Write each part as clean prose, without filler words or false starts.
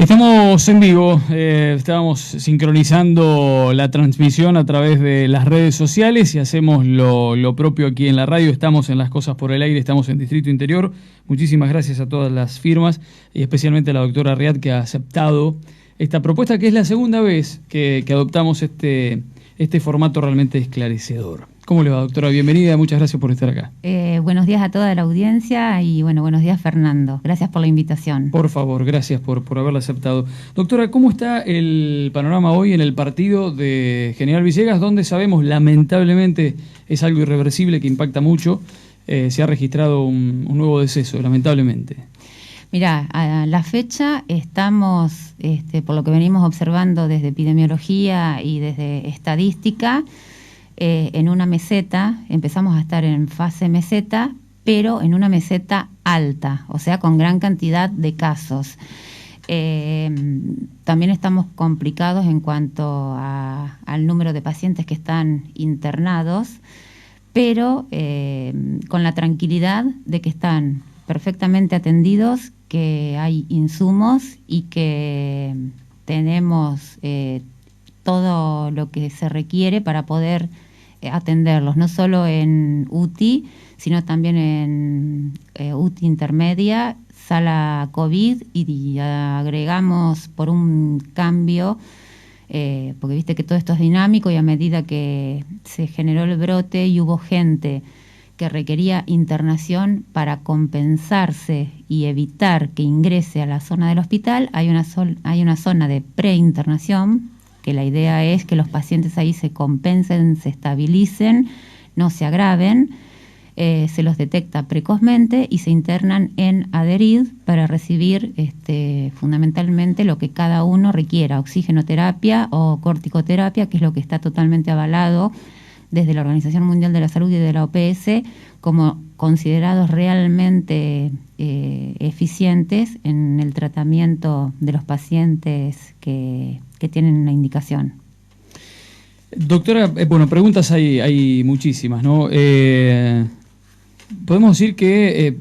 Estamos en vivo, estábamos sincronizando la transmisión a través de las redes sociales y hacemos lo propio aquí en la radio. Estamos en Las Cosas por el Aire, estamos en Distrito Interior. Muchísimas gracias a todas las firmas y especialmente a la doctora Riad, que ha aceptado esta propuesta, que es la segunda vez que adoptamos este formato realmente esclarecedor. ¿Cómo le va, doctora? Bienvenida, muchas gracias por estar acá. Buenos días a toda la audiencia y buenos días, Fernando. Gracias por la invitación. Por favor, gracias por haberla aceptado. Doctora, ¿cómo está el panorama hoy en el partido de General Villegas, donde sabemos, lamentablemente, es algo irreversible que impacta mucho? Se ha registrado un nuevo deceso, lamentablemente. Mirá, a la fecha estamos, por lo que venimos observando desde epidemiología y desde estadística, en una meseta. Empezamos a estar en fase meseta, pero en una meseta alta, o sea, con gran cantidad de casos. También estamos complicados en cuanto al número de pacientes que están internados, pero con la tranquilidad de que están perfectamente atendidos, que hay insumos y que tenemos todo lo que se requiere para poder atenderlos, no solo en UTI, sino también en UTI intermedia, sala COVID, y agregamos por un cambio, porque viste que todo esto es dinámico, y a medida que se generó el brote y hubo gente que requería internación para compensarse y evitar que ingrese a la zona del hospital, hay una zona de preinternación, que la idea es que los pacientes ahí se compensen, se estabilicen, no se agraven, se los detecta precozmente y se internan en adherid para recibir fundamentalmente lo que cada uno requiera, oxigenoterapia o corticoterapia, que es lo que está totalmente avalado desde la Organización Mundial de la Salud y de la OPS como considerados realmente eficientes en el tratamiento de los pacientes que tienen la indicación. Doctora, preguntas hay muchísimas, ¿no? Podemos decir que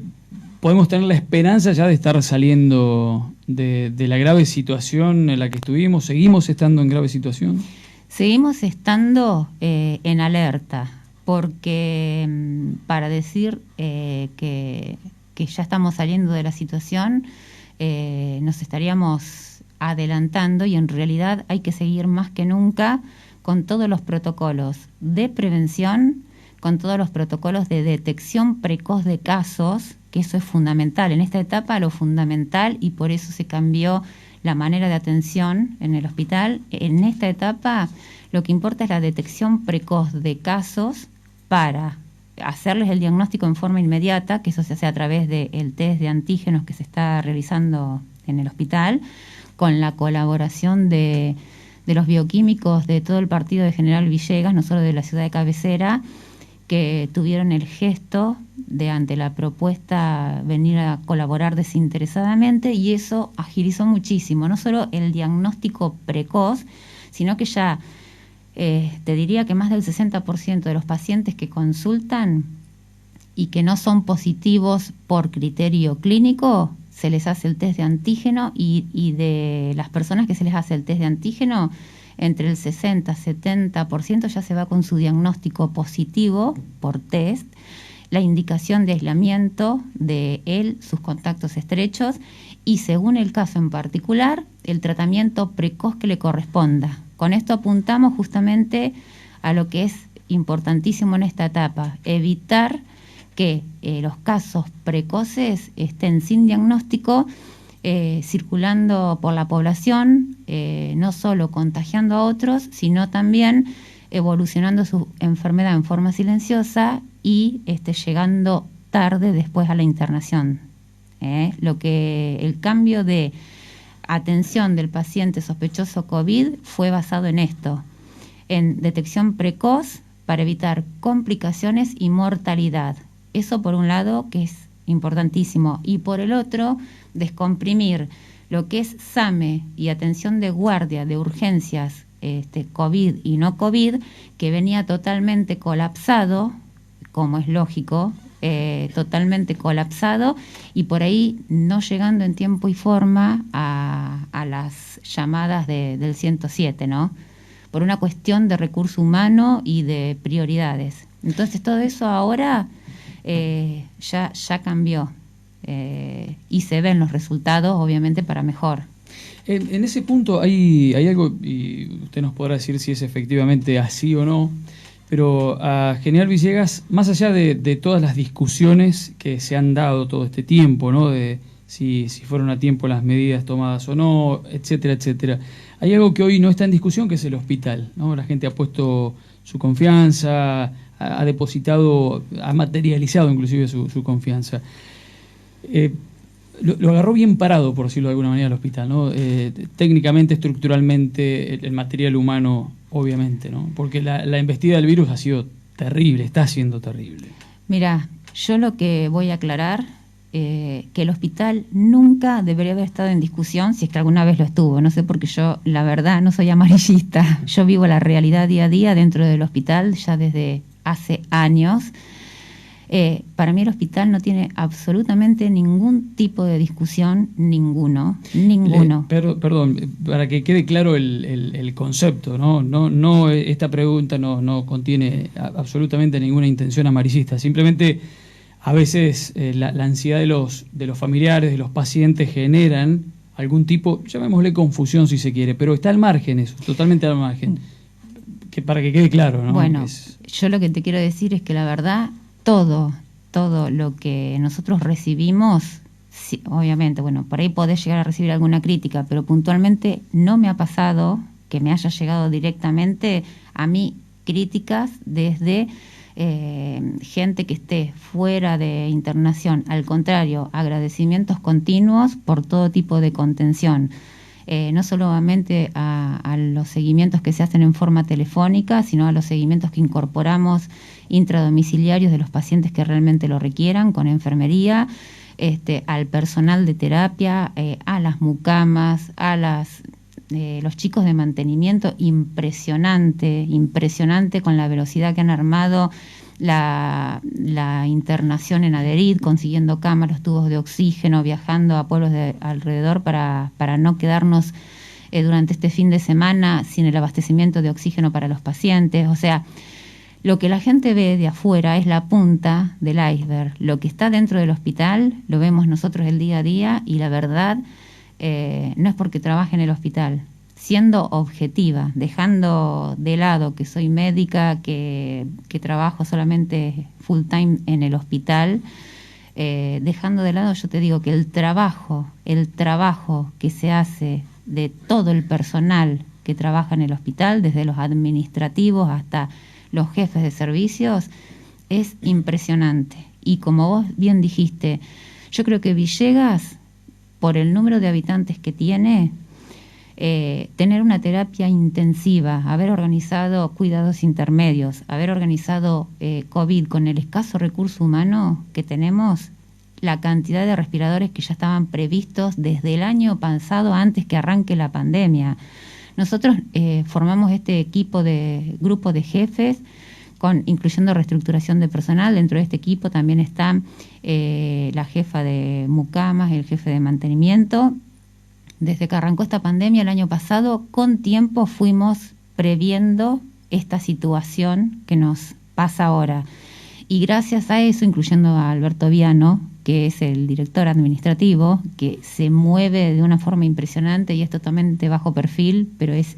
podemos tener la esperanza ya de estar saliendo de la grave situación en la que estuvimos. ¿Seguimos estando en grave situación? Seguimos estando en alerta, porque para decir que ya estamos saliendo de la situación, nos estaríamos adelantando, y en realidad hay que seguir más que nunca con todos los protocolos de prevención, con todos los protocolos de detección precoz de casos, que eso es fundamental. En esta etapa lo fundamental, y por eso se cambió la manera de atención en el hospital, en esta etapa lo que importa es la detección precoz de casos para hacerles el diagnóstico en forma inmediata, que eso se hace a través del test de antígenos que se está realizando en el hospital, con la colaboración de los bioquímicos de todo el partido de General Villegas, no solo de la ciudad de cabecera, que tuvieron el gesto de, ante la propuesta, venir a colaborar desinteresadamente, y eso agilizó muchísimo, no solo el diagnóstico precoz, sino que ya te diría que más del 60% de los pacientes que consultan y que no son positivos por criterio clínico, se les hace el test de antígeno, y de las personas que se les hace el test de antígeno, entre el 60-70% ya se va con su diagnóstico positivo por test, la indicación de aislamiento de él, sus contactos estrechos, y según el caso en particular, el tratamiento precoz que le corresponda. Con esto apuntamos justamente a lo que es importantísimo en esta etapa: evitar que los casos precoces estén sin diagnóstico, circulando por la población, no solo contagiando a otros, sino también evolucionando su enfermedad en forma silenciosa y llegando tarde después a la internación. El cambio de atención del paciente sospechoso COVID fue basado en esto, en detección precoz para evitar complicaciones y mortalidad. Eso por un lado, que es importantísimo, y por el otro, descomprimir lo que es SAME y atención de guardia de urgencias COVID y no COVID, que venía totalmente colapsado, como es lógico, totalmente colapsado, y por ahí no llegando en tiempo y forma a las llamadas del 107, ¿no? Por una cuestión de recurso humano y de prioridades. Entonces todo eso ahora ya cambió y se ven los resultados, obviamente, para mejor. En ese punto hay algo, y usted nos podrá decir si es efectivamente así o no, pero a General Villegas, más allá de todas las discusiones que se han dado todo este tiempo, ¿no? De si fueron a tiempo las medidas tomadas o no, etcétera, etcétera, hay algo que hoy no está en discusión, que es el hospital, ¿no? La gente ha puesto su confianza, ha depositado, ha materializado inclusive su confianza. Lo agarró bien parado, por decirlo de alguna manera, el hospital, ¿no? Técnicamente, estructuralmente, el material humano, obviamente, ¿no? Porque la embestida del virus ha sido terrible, está siendo terrible. Mira, yo lo que voy a aclarar, que el hospital nunca debería haber estado en discusión, si es que alguna vez lo estuvo. No sé, porque yo, la verdad, no soy amarillista. Yo vivo la realidad día a día dentro del hospital ya desde hace años. Para mí el hospital no tiene absolutamente ningún tipo de discusión, ninguno. Perdón, para que quede claro el concepto, ¿no? No, esta pregunta no contiene absolutamente ninguna intención amarillista, simplemente a veces la ansiedad de los familiares, de los pacientes, generan algún tipo, llamémosle confusión si se quiere, pero está al margen eso, totalmente al margen, para que quede claro, ¿no? Bueno, yo lo que te quiero decir es que la verdad, todo lo que nosotros recibimos, sí, obviamente, bueno, por ahí podés llegar a recibir alguna crítica, pero puntualmente no me ha pasado que me haya llegado directamente a mí críticas desde gente que esté fuera de internación. Al contrario, agradecimientos continuos por todo tipo de contención. No solamente a los seguimientos que se hacen en forma telefónica, sino a los seguimientos que incorporamos intradomiciliarios de los pacientes que realmente lo requieran, con enfermería, al personal de terapia, a las mucamas, a los chicos de mantenimiento. Impresionante con la velocidad que han armado la internación en Aderit, consiguiendo camas, los tubos de oxígeno, viajando a pueblos de alrededor para no quedarnos durante este fin de semana sin el abastecimiento de oxígeno para los pacientes. O sea, lo que la gente ve de afuera es la punta del iceberg. Lo que está dentro del hospital lo vemos nosotros el día a día, y la verdad no es porque trabaje en el hospital. Siendo objetiva, dejando de lado que soy médica, que trabajo solamente full time en el hospital, dejando de lado, yo te digo que el trabajo que se hace de todo el personal que trabaja en el hospital, desde los administrativos hasta los jefes de servicios, es impresionante. Y como vos bien dijiste, yo creo que Villegas, por el número de habitantes que tiene, tener una terapia intensiva, haber organizado cuidados intermedios, haber organizado COVID con el escaso recurso humano que tenemos, la cantidad de respiradores que ya estaban previstos desde el año pasado, antes que arranque la pandemia. Nosotros formamos este grupo de jefes, incluyendo reestructuración de personal. Dentro de este equipo también están la jefa de mucamas, el jefe de mantenimiento. Desde que arrancó esta pandemia el año pasado, con tiempo fuimos previendo esta situación que nos pasa ahora. Y gracias a eso, incluyendo a Alberto Viano, que es el director administrativo, que se mueve de una forma impresionante y es totalmente bajo perfil, pero es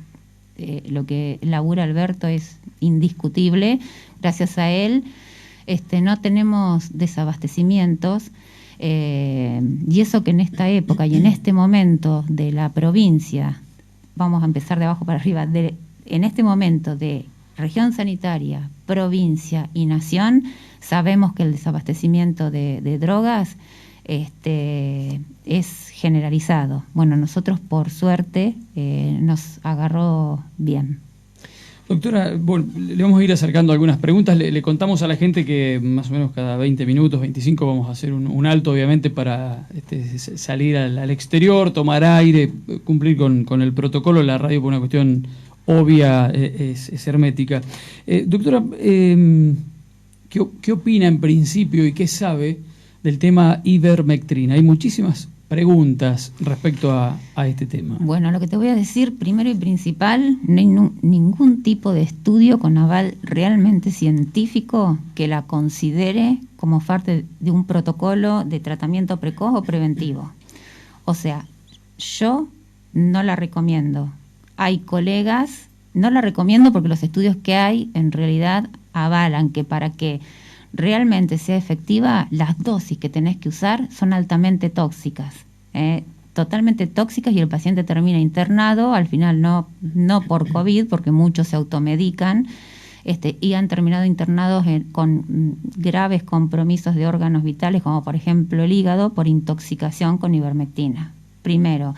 lo que labura Alberto es indiscutible. Gracias a él no tenemos desabastecimientos. Y eso que en esta época y en este momento de la provincia, vamos a empezar de abajo para arriba, en este momento de región sanitaria, provincia y nación, sabemos que el desabastecimiento de drogas es generalizado. Bueno, nosotros por suerte nos agarró bien. Doctora, bueno, le vamos a ir acercando algunas preguntas. Le contamos a la gente que más o menos cada 20 minutos, 25, vamos a hacer un alto, obviamente, para salir al exterior, tomar aire, cumplir con el protocolo. La radio, por una cuestión obvia, es hermética. Doctora, ¿qué opina en principio y qué sabe del tema ivermectrina? Hay muchísimas preguntas respecto a este tema. Bueno, lo que te voy a decir, primero y principal, no hay ningún tipo de estudio con aval realmente científico que la considere como parte de un protocolo de tratamiento precoz o preventivo. O sea, yo no la recomiendo. Hay colegas, no la recomiendo porque los estudios que hay en realidad avalan que para que realmente sea efectiva, las dosis que tenés que usar son altamente tóxicas, totalmente tóxicas, y el paciente termina internado, al final no por COVID, porque muchos se automedican, y han terminado internados con graves compromisos de órganos vitales, como por ejemplo el hígado, por intoxicación con ivermectina. Primero,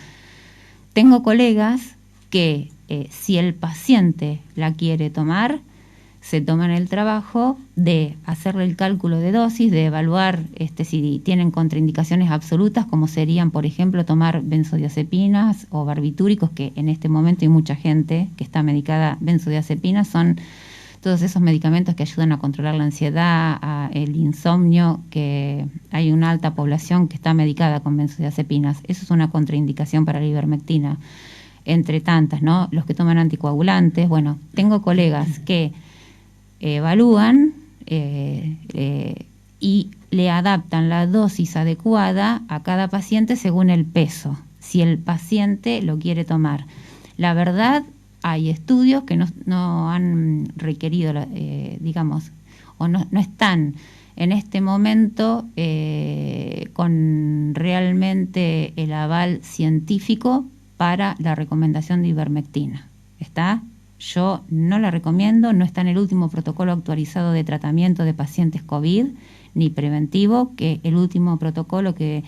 tengo colegas que si el paciente la quiere tomar, se toman el trabajo de hacerle el cálculo de dosis, de evaluar si tienen contraindicaciones absolutas, como serían, por ejemplo, tomar benzodiazepinas o barbitúricos, que en este momento hay mucha gente que está medicada. Benzodiazepinas son todos esos medicamentos que ayudan a controlar la ansiedad, el insomnio, que hay una alta población que está medicada con benzodiazepinas. Eso es una contraindicación para la ivermectina, entre tantas, ¿no? Los que toman anticoagulantes. Bueno, tengo colegas que evalúan y le adaptan la dosis adecuada a cada paciente según el peso, si el paciente lo quiere tomar. La verdad, hay estudios que no han requerido, digamos, o no están en este momento con realmente el aval científico para la recomendación de ivermectina. ¿Está? Yo no la recomiendo, no está en el último protocolo actualizado de tratamiento de pacientes COVID, ni preventivo, que el último protocolo que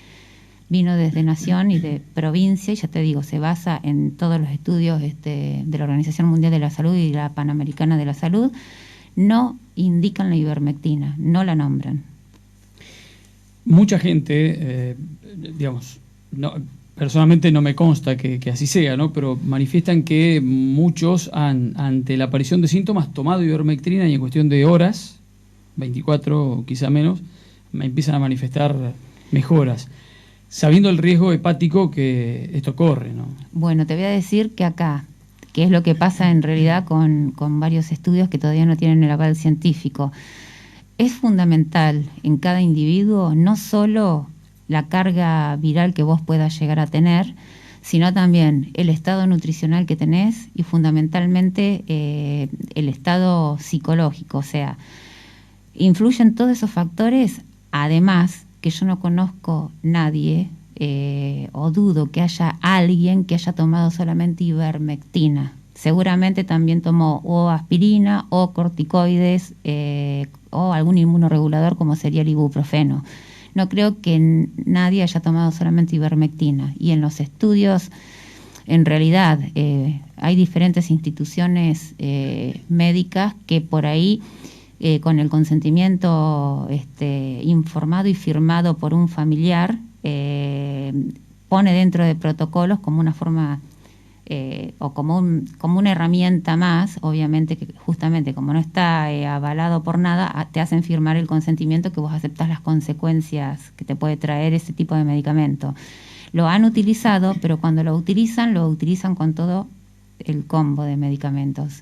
vino desde Nación y de provincia, y ya te digo, se basa en todos los estudios de la Organización Mundial de la Salud y la Panamericana de la Salud, no indican la ivermectina, no la nombran. Mucha gente, personalmente no me consta que así sea, ¿no? Pero manifiestan que muchos han, ante la aparición de síntomas, tomado ivermectina y en cuestión de horas, 24 o quizá menos, me empiezan a manifestar mejoras, sabiendo el riesgo hepático que esto corre, ¿no? Bueno, te voy a decir que acá, que es lo que pasa en realidad con varios estudios que todavía no tienen el aval científico, es fundamental en cada individuo no solo la carga viral que vos puedas llegar a tener, sino también el estado nutricional que tenés y fundamentalmente el estado psicológico. O sea, influyen todos esos factores, además que yo no conozco nadie o dudo que haya alguien que haya tomado solamente ivermectina. Seguramente también tomó o aspirina o corticoides o algún inmunoregulador como sería el ibuprofeno. No creo que nadie haya tomado solamente ivermectina. Y en los estudios, en realidad, hay diferentes instituciones médicas que por ahí, con el consentimiento informado y firmado por un familiar, pone dentro de protocolos como una forma o como una herramienta más, obviamente que justamente como no está avalado por nada, te hacen firmar el consentimiento que vos aceptás las consecuencias que te puede traer ese tipo de medicamento. Lo han utilizado, pero cuando lo utilizan con todo el combo de medicamentos,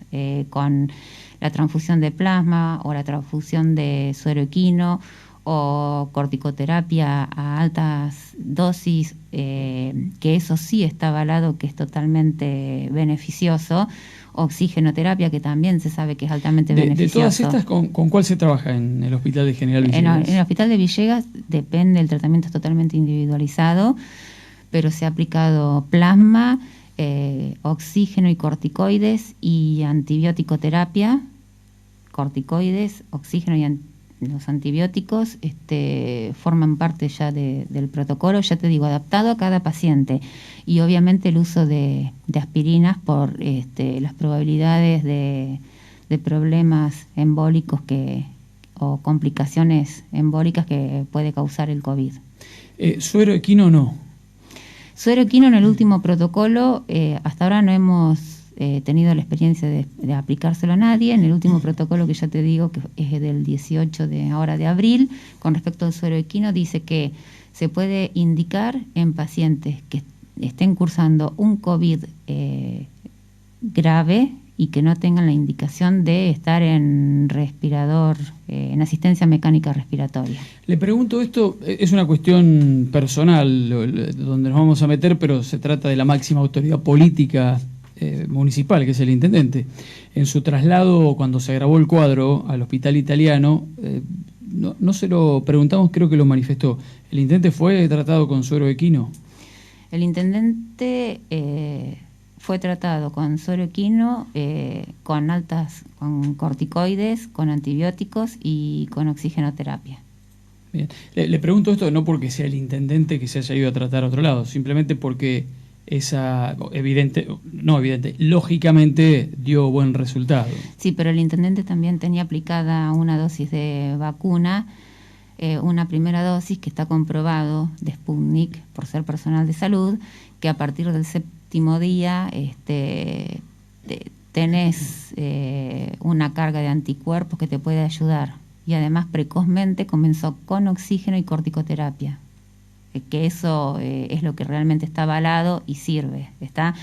con la transfusión de plasma o la transfusión de suero equino o corticoterapia a altas dosis, que eso sí está avalado, que es totalmente beneficioso, oxigenoterapia, que también se sabe que es altamente beneficioso. De todas estas, ¿con cuál se trabaja en el Hospital de General Villegas? En el Hospital de Villegas depende, el tratamiento es totalmente individualizado, pero se ha aplicado plasma, oxígeno y corticoides y antibiótico-terapia, corticoides, oxígeno y los antibióticos forman parte ya del protocolo, ya te digo, adaptado a cada paciente. Y obviamente el uso de aspirinas por las probabilidades de problemas embólicos o complicaciones embólicas que puede causar el COVID. ¿Suero equino no? Suero equino en el último protocolo, hasta ahora no hemos tenido la experiencia de aplicárselo a nadie. En el último protocolo, que ya te digo que es del 18 de abril, con respecto al suero equino, dice que se puede indicar en pacientes que estén cursando un COVID grave y que no tengan la indicación de estar en respirador, en asistencia mecánica respiratoria. Le pregunto esto, es una cuestión personal donde nos vamos a meter, pero se trata de la máxima autoridad política municipal, que es el intendente. En su traslado, cuando se agravó el cuadro al hospital italiano, no se lo preguntamos, creo que lo manifestó. ¿El intendente fue tratado con suero equino? El intendente fue tratado con suero equino, con corticoides, con antibióticos y con oxigenoterapia. Bien. Le pregunto esto no porque sea el intendente que se haya ido a tratar a otro lado, simplemente porque lógicamente dio buen resultado. Sí, pero el intendente también tenía aplicada una dosis de vacuna, una primera dosis que está comprobado de Sputnik por ser personal de salud, que a partir del séptimo día tenés una carga de anticuerpos que te puede ayudar, y además precozmente comenzó con oxígeno y corticoterapia, que eso es lo que realmente está avalado y sirve, ¿está?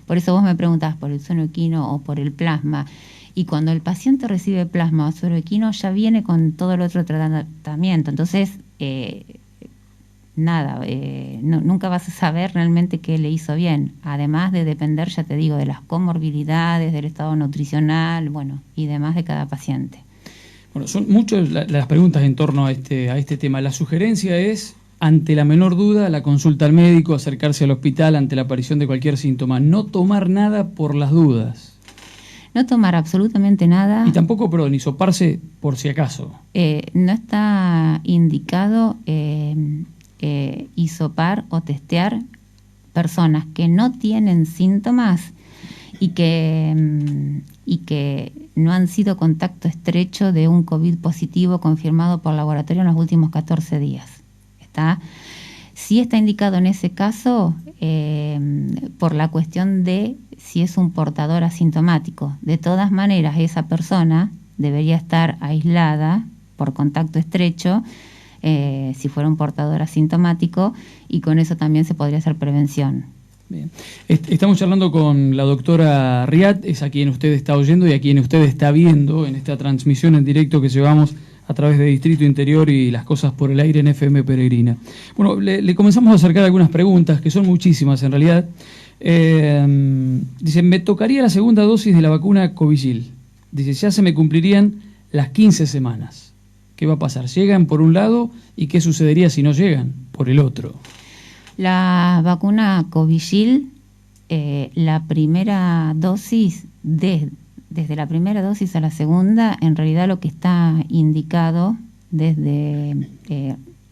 Por eso vos me preguntás por el suero equino o por el plasma, y cuando el paciente recibe plasma o suero equino ya viene con todo el otro tratamiento, entonces nunca vas a saber realmente qué le hizo bien, además de depender, ya te digo, de las comorbilidades, del estado nutricional, bueno, y demás de cada paciente. Bueno, son muchas las preguntas en torno a este tema. La sugerencia es, ante la menor duda, la consulta al médico, acercarse al hospital ante la aparición de cualquier síntoma, no tomar nada por las dudas. No tomar absolutamente nada. Y tampoco, perdón, hisoparse por si acaso. No está indicado hisopar o testear personas que no tienen síntomas y que no han sido contacto estrecho de un COVID positivo confirmado por laboratorio en los últimos 14 días. ¿Está? Sí está indicado en ese caso por la cuestión de si es un portador asintomático. De todas maneras, esa persona debería estar aislada por contacto estrecho si fuera un portador asintomático, y con eso también se podría hacer prevención. Bien. Estamos charlando con la doctora Riad, es a quien usted está oyendo y a quien usted está viendo en esta transmisión en directo que llevamos a través de Distrito Interior y Las Cosas por el Aire en FM Peregrina. Bueno, le comenzamos a acercar algunas preguntas, que son muchísimas en realidad. Dice, me tocaría la segunda dosis de la vacuna Covishield. Dice, ya se me cumplirían las 15 semanas. ¿Qué va a pasar? ¿Llegan por un lado y qué sucedería si no llegan por el otro? La vacuna Covishield, la primera dosis, desde la primera dosis a la segunda, en realidad lo que está indicado desde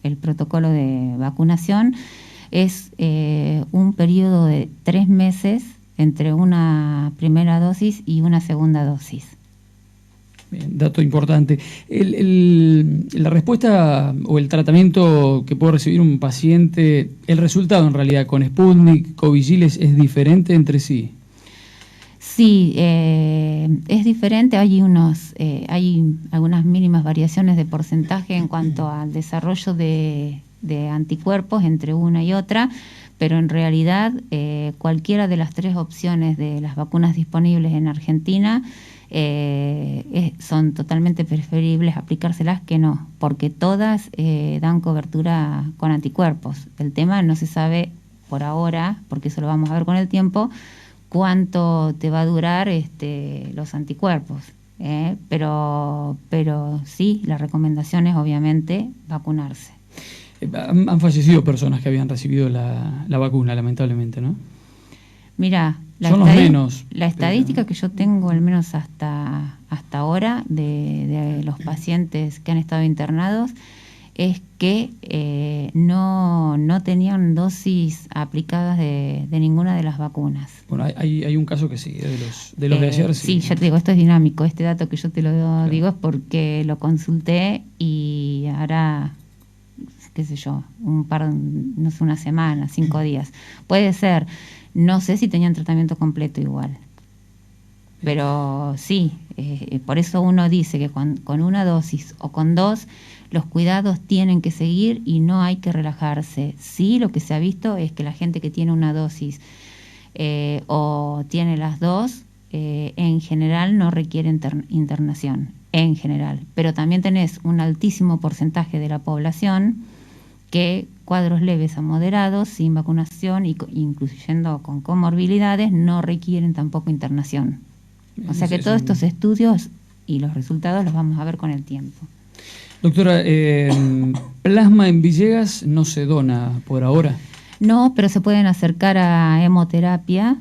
el protocolo de vacunación es un periodo de 3 meses entre una primera dosis y una segunda dosis. Bien, dato importante. La respuesta o el tratamiento que puede recibir un paciente, el resultado en realidad con Sputnik, Covishield es diferente entre sí. Sí, es diferente. Hay algunas mínimas variaciones de porcentaje en cuanto al desarrollo de anticuerpos entre una y otra, pero en realidad cualquiera de las 3 opciones de las vacunas disponibles en Argentina son totalmente preferibles aplicárselas que no, porque todas dan cobertura con anticuerpos. El tema no se sabe por ahora, porque eso lo vamos a ver con el tiempo, cuánto te va a durar los anticuerpos. Pero sí, la recomendación es obviamente vacunarse. Han fallecido personas que habían recibido la vacuna, lamentablemente, ¿no? Mira, la estadística que yo tengo, al menos hasta ahora, de los pacientes que han estado internados, es que no tenían dosis aplicadas de ninguna de las vacunas. Bueno, hay un caso que sí, de los de ayer. Sí, ya te digo, esto es dinámico. Este dato que yo te lo digo es porque lo consulté y hará, qué sé yo, no sé, una semana, 5 días. Puede ser. No sé si tenían tratamiento completo igual. Pero sí, por eso uno dice que con una dosis o con dos, los cuidados tienen que seguir y no hay que relajarse. Sí, lo que se ha visto es que la gente que tiene una dosis o tiene las dos, en general no requiere internación, en general. Pero también tenés un altísimo porcentaje de la población que cuadros leves a moderados, sin vacunación, incluyendo con comorbilidades, no requieren tampoco internación. O sea que todos estos estudios y los resultados los vamos a ver con el tiempo. Doctora, plasma en Villegas no se dona por ahora. No, pero se pueden acercar a hemoterapia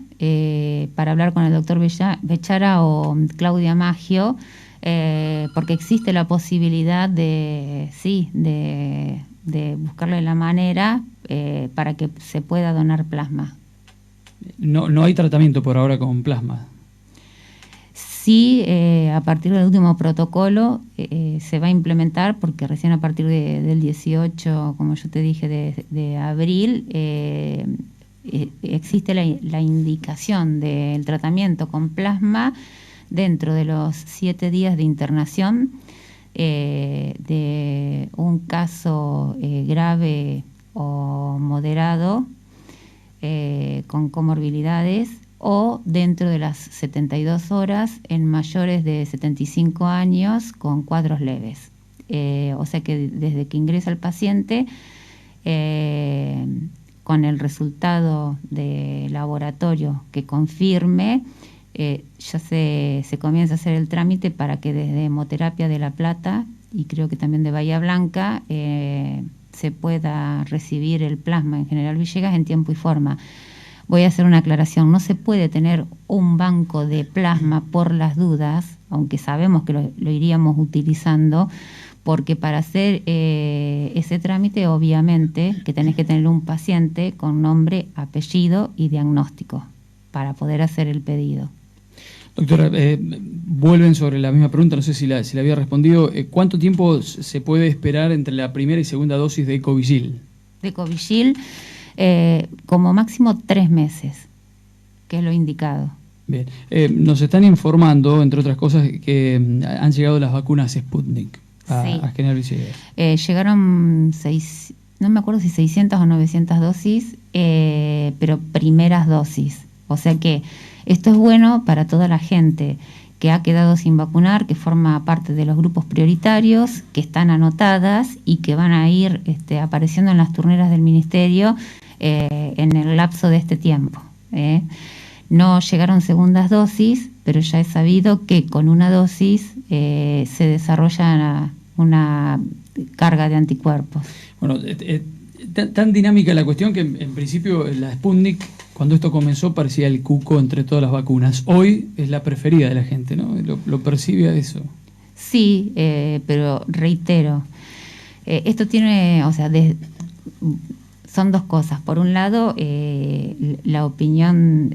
para hablar con el doctor Bechara o Claudia Maggio, porque existe la posibilidad de buscarle la manera para que se pueda donar plasma. No hay tratamiento por ahora con plasma. Sí, a partir del último protocolo se va a implementar, porque recién a partir del 18, como yo te dije, de abril, existe la indicación del tratamiento con plasma dentro de los 7 días de internación de un caso grave o moderado con comorbilidades, o dentro de las 72 horas en mayores de 75 años con cuadros leves. O sea que desde que ingresa el paciente, con el resultado de laboratorio que confirme, ya se comienza a hacer el trámite para que desde Hemoterapia de La Plata, y creo que también de Bahía Blanca, se pueda recibir el plasma en General Villegas en tiempo y forma. Voy a hacer una aclaración: no se puede tener un banco de plasma por las dudas, aunque sabemos que lo iríamos utilizando, porque para hacer ese trámite, obviamente, que tenés que tener un paciente con nombre, apellido y diagnóstico para poder hacer el pedido. Doctora, vuelven sobre la misma pregunta, no sé si la había respondido. ¿Cuánto tiempo se puede esperar entre la primera y segunda dosis de Ecovigil? De Ecovigil, como máximo 3 meses, que es lo indicado. Bien, nos están informando, entre otras cosas, que han llegado las vacunas Sputnik a General Villegas. Llegaron no me acuerdo si 600 o 900 dosis, pero primeras dosis. O sea que esto es bueno para toda la gente que ha quedado sin vacunar, que forma parte de los grupos prioritarios, que están anotadas y que van a ir apareciendo en las turneras del Ministerio en el lapso de este tiempo. No llegaron segundas dosis, pero ya es sabido que con una dosis se desarrolla una carga de anticuerpos. Bueno, tan dinámica la cuestión que en principio la Sputnik, cuando esto comenzó, parecía el cuco entre todas las vacunas. Hoy es la preferida de la gente, ¿no? ¿Lo percibe a eso? Sí, pero reitero, esto tiene, son dos cosas. Por un lado, la opinión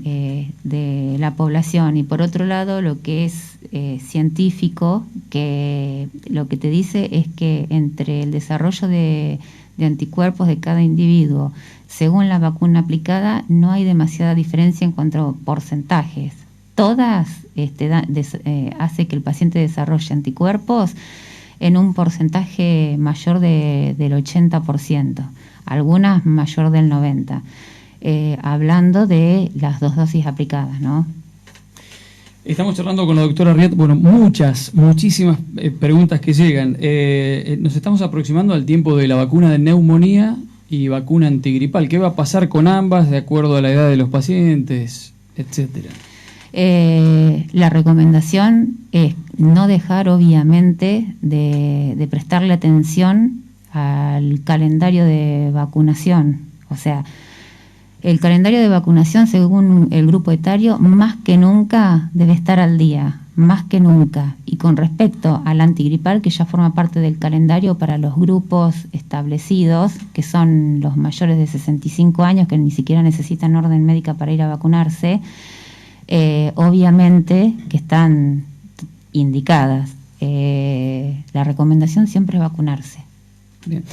de la población, y por otro lado, lo que es científico, que lo que te dice es que entre el desarrollo de anticuerpos de cada individuo, según la vacuna aplicada, no hay demasiada diferencia en cuanto a porcentajes. Todas hace que el paciente desarrolle anticuerpos en un porcentaje mayor del 80%, algunas mayor del 90%, hablando de las 2 dosis aplicadas, ¿no? Estamos charlando con la doctora Riat. Bueno, muchísimas preguntas que llegan. Nos estamos aproximando al tiempo de la vacuna de neumonía y vacuna antigripal. ¿Qué va a pasar con ambas de acuerdo a la edad de los pacientes, etcétera? La recomendación es no dejar, obviamente, de prestarle atención al calendario de vacunación. O sea, el calendario de vacunación, según el grupo etario, más que nunca debe estar al día, más que nunca. Y con respecto al antigripal, que ya forma parte del calendario para los grupos establecidos, que son los mayores de 65 años, que ni siquiera necesitan orden médica para ir a vacunarse, obviamente que están indicadas. La recomendación siempre es vacunarse. Bien.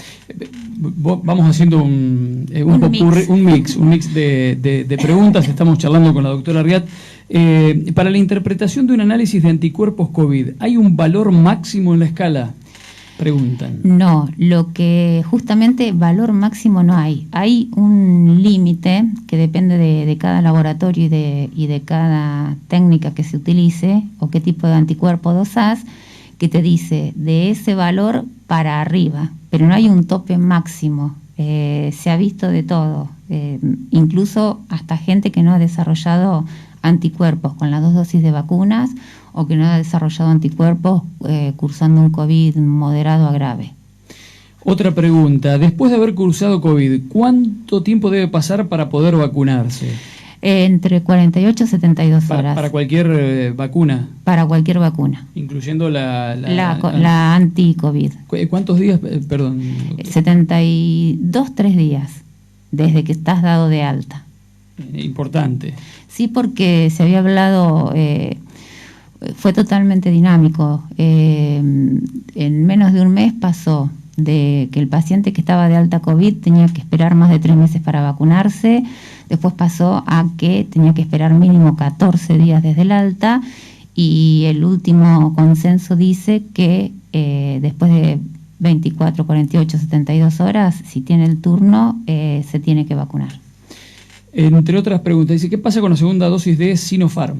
Vamos haciendo un mix de preguntas. Estamos charlando con la doctora Riat. Para la interpretación de un análisis de anticuerpos COVID, ¿hay un valor máximo en la escala? Preguntan. No, lo que justamente valor máximo no hay. Hay un límite que depende de cada laboratorio y de cada técnica que se utilice o qué tipo de anticuerpo dosás, que te dice de ese valor para arriba, pero no hay un tope máximo. Se ha visto de todo, incluso hasta gente que no ha desarrollado anticuerpos con las 2 dosis de vacunas o que no ha desarrollado anticuerpos cursando un COVID moderado a grave. Otra pregunta, después de haber cursado COVID, ¿cuánto tiempo debe pasar para poder vacunarse? Entre 48 y 72 horas. ¿Para cualquier vacuna? Para cualquier vacuna. Incluyendo la anti-COVID. ¿Cuántos días? Perdón. 72, 3 días, desde que estás dado de alta. Importante. Sí, porque se había hablado, fue totalmente dinámico. En menos de un mes pasó de que el paciente que estaba de alta COVID tenía que esperar más de 3 meses para vacunarse, después pasó a que tenía que esperar mínimo 14 días desde el alta, y el último consenso dice que después de 24, 48, 72 horas, si tiene el turno, se tiene que vacunar. Entre otras preguntas, dice, ¿qué pasa con la segunda dosis de Sinopharm?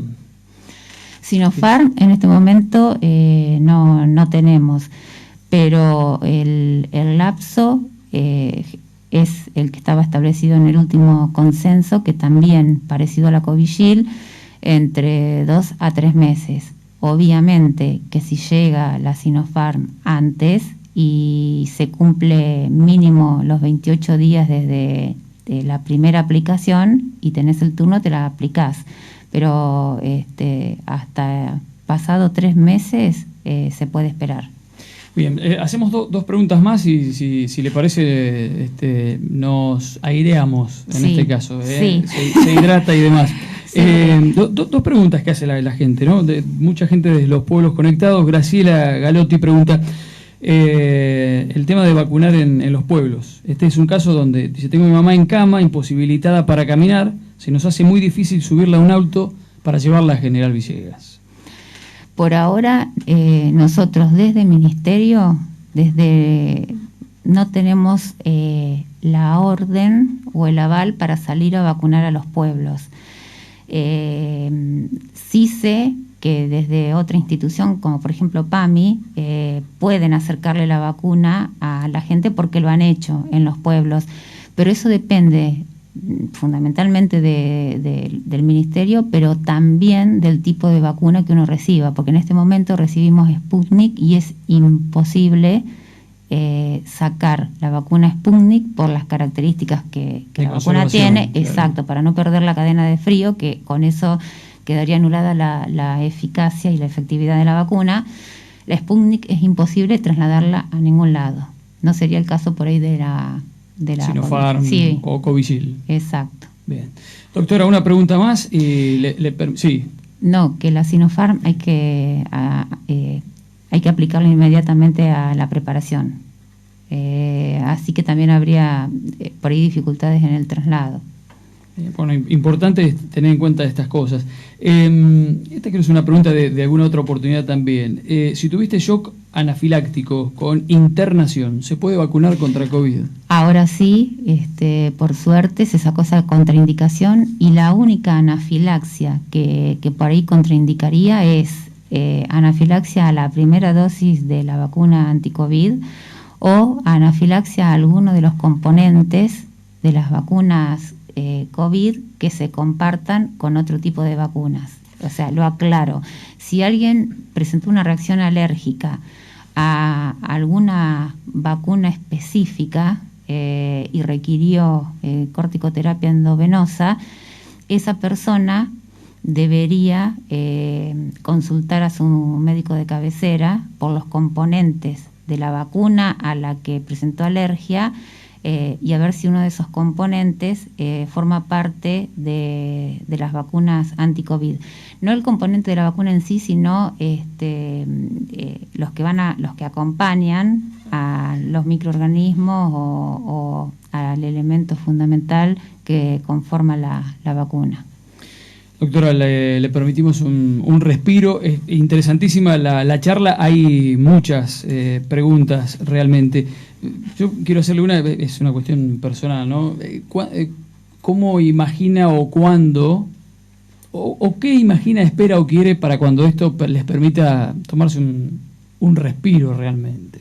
Sinopharm en este momento no tenemos, pero el lapso es el que estaba establecido en el último consenso, que también, parecido a la Covishield, entre 2 a 3 meses. Obviamente que si llega la Sinopharm antes y se cumple mínimo los 28 días desde la primera aplicación y tenés el turno, te la aplicás. Pero hasta pasado 3 meses se puede esperar. Bien, hacemos dos preguntas más y si le parece nos aireamos en este caso. Sí. Se hidrata y demás. Sí. Dos preguntas que hace la gente, ¿no? Mucha gente de los pueblos conectados. Graciela Galotti pregunta el tema de vacunar en los pueblos. Este es un caso donde dice, tengo a mi mamá en cama, imposibilitada para caminar, se nos hace muy difícil subirla a un auto para llevarla a General Villegas. Por ahora, nosotros desde el Ministerio, no tenemos la orden o el aval para salir a vacunar a los pueblos. Sí sé que desde otra institución, como por ejemplo PAMI, pueden acercarle la vacuna a la gente porque lo han hecho en los pueblos, pero eso depende fundamentalmente del Ministerio, pero también del tipo de vacuna que uno reciba, porque en este momento recibimos Sputnik y es imposible sacar la vacuna Sputnik por las características que la vacuna tiene, claro. Exacto, para no perder la cadena de frío, que con eso quedaría anulada la eficacia y la efectividad de la vacuna. La Sputnik es imposible trasladarla a ningún lado. No sería el caso por ahí de la Sinopharm, sí, o Covishield. Exacto. Bien. Doctora, una pregunta más y sí. No, que la Sinopharm hay que aplicarla inmediatamente a la preparación. Así que también habría por ahí dificultades en el traslado. Bueno, importante tener en cuenta estas cosas. Esta creo que es una pregunta de alguna otra oportunidad también. Si tuviste shock anafiláctico con internación, ¿se puede vacunar contra COVID? Ahora sí, por suerte se sacó esa contraindicación, y la única anafilaxia que por ahí contraindicaría es anafilaxia a la primera dosis de la vacuna anticovid o anafilaxia a alguno de los componentes de las vacunas COVID que se compartan con otro tipo de vacunas. O sea, lo aclaro, si alguien presentó una reacción alérgica a alguna vacuna específica y requirió corticoterapia endovenosa, esa persona debería consultar a su médico de cabecera por los componentes de la vacuna a la que presentó alergia, y a ver si uno de esos componentes forma parte de las vacunas anti-COVID. No el componente de la vacuna en sí, sino los que acompañan a los microorganismos o al elemento fundamental que conforma la vacuna. Doctora, le permitimos un respiro. Es interesantísima la charla. Hay muchas preguntas realmente. Yo quiero hacerle una, es una cuestión personal, ¿no? ¿Cómo imagina o cuándo, o qué imagina, espera o quiere para cuando esto les permita tomarse un respiro realmente?